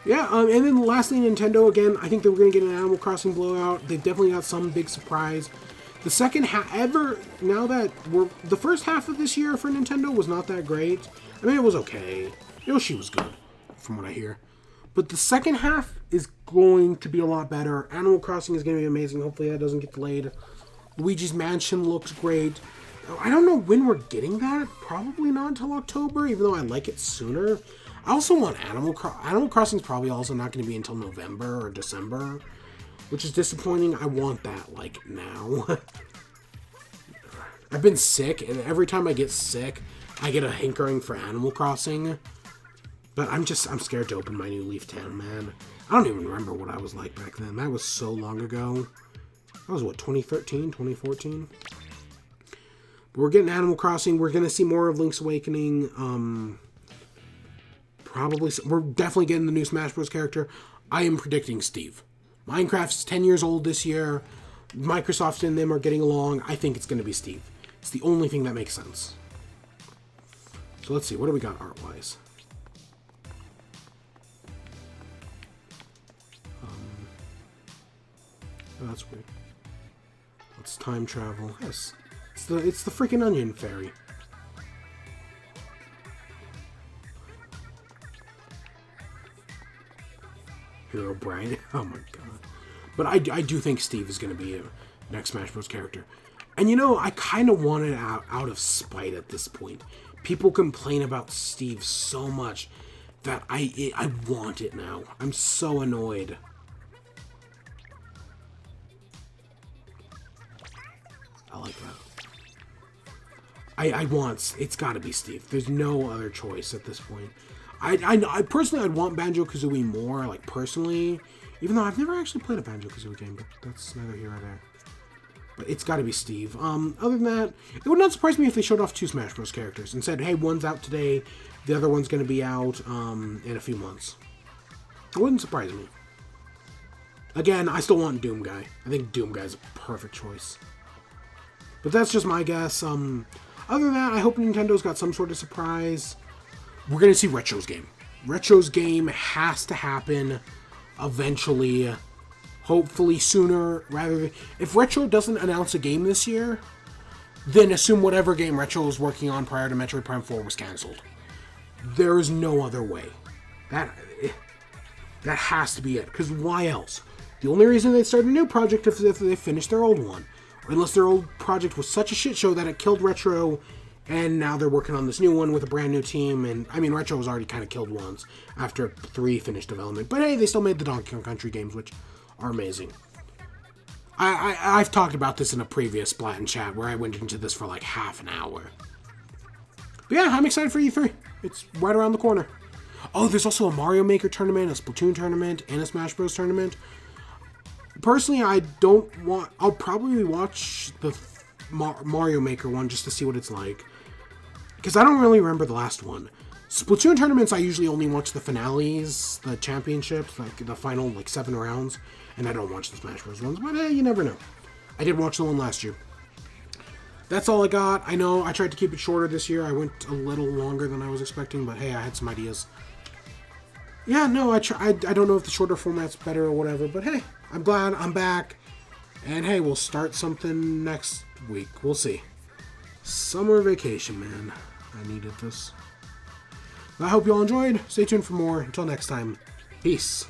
Yeah, and then lastly, Nintendo, again, I think that we're going to get an Animal Crossing blowout. They've definitely got some big surprise. The second half, the first half of this year for Nintendo was not that great. I mean, it was okay. Yoshi was good, from what I hear. But the second half is going to be a lot better. Animal Crossing is going to be amazing. Hopefully that doesn't get delayed. Luigi's Mansion looks great. I don't know when we're getting that. Probably not until October, even though I like it sooner. I also want Animal Crossing is probably also not going to be until November or December, which is disappointing. I want that, like, now. I've been sick, and every time I get sick, I get a hankering for Animal Crossing. But I'm scared to open my new Leaf Town, man. I don't even remember what I was like back then. That was so long ago. That was, what, 2013, 2014? But we're getting Animal Crossing. We're going to see more of Link's Awakening. We're definitely getting the new Smash Bros. Character. I am predicting Steve. Minecraft's 10 years old this year. Microsoft and them are getting along. I think it's going to be Steve. It's the only thing that makes sense. So let's see. What do we got art-wise? Oh, that's weird. Let's time travel. Yes. It's the freaking Onion Fairy. Hero Brian. Oh my god. But I do think Steve is going to be a next Smash Bros. Character. And you know, I kind of want it out of spite at this point. People complain about Steve so much that I want it now. I'm so annoyed. I like that. It's got to be Steve. There's no other choice at this point. I personally, I'd want Banjo-Kazooie more, like, personally. Even though I've never actually played a Banjo-Kazooie game, but that's neither here nor there. But it's got to be Steve. Other than that, it would not surprise me if they showed off 2 Smash Bros. Characters and said, hey, one's out today, the other one's going to be out in a few months. It wouldn't surprise me. Again, I still want Doom Guy. I think Doom Guy's a perfect choice. But that's just my guess. Other than that, I hope Nintendo's got some sort of surprise. We're going to see Retro's game. Retro's game has to happen eventually. Hopefully sooner rather than... If Retro doesn't announce a game this year, then assume whatever game Retro was working on prior to Metroid Prime 4 was cancelled. There is no other way. That has to be it. Because why else? The only reason they start a new project is if they finish their old one. Or unless their old project was such a shit show that it killed Retro, and now they're working on this new one with a brand new team. And I mean, Retro was already kind of killed once after 3 finished development. But hey, they still made the Donkey Kong Country games, which are amazing. I've talked about this in a previous Splat and chat where I went into this for like half an hour. But yeah, I'm excited for E3. It's right around the corner. Oh, there's also a Mario Maker tournament, a Splatoon tournament, and a Smash Bros. Tournament. Personally, I'll probably watch the Mario Maker one just to see what it's like. Because I don't really remember the last one. Splatoon tournaments, I usually only watch the finales, the championships, like the final, like 7 rounds. And I don't watch the Smash Bros. Ones, but hey, you never know. I did watch the one last year. That's all I got. I know I tried to keep it shorter this year. I went a little longer than I was expecting, but hey, I had some ideas. Yeah, no, I don't know if the shorter format's better or whatever, but hey, I'm glad I'm back. And hey, we'll start something next week. We'll see. Summer vacation, man. I needed this. I hope you all enjoyed. Stay tuned for more. Until next time, peace.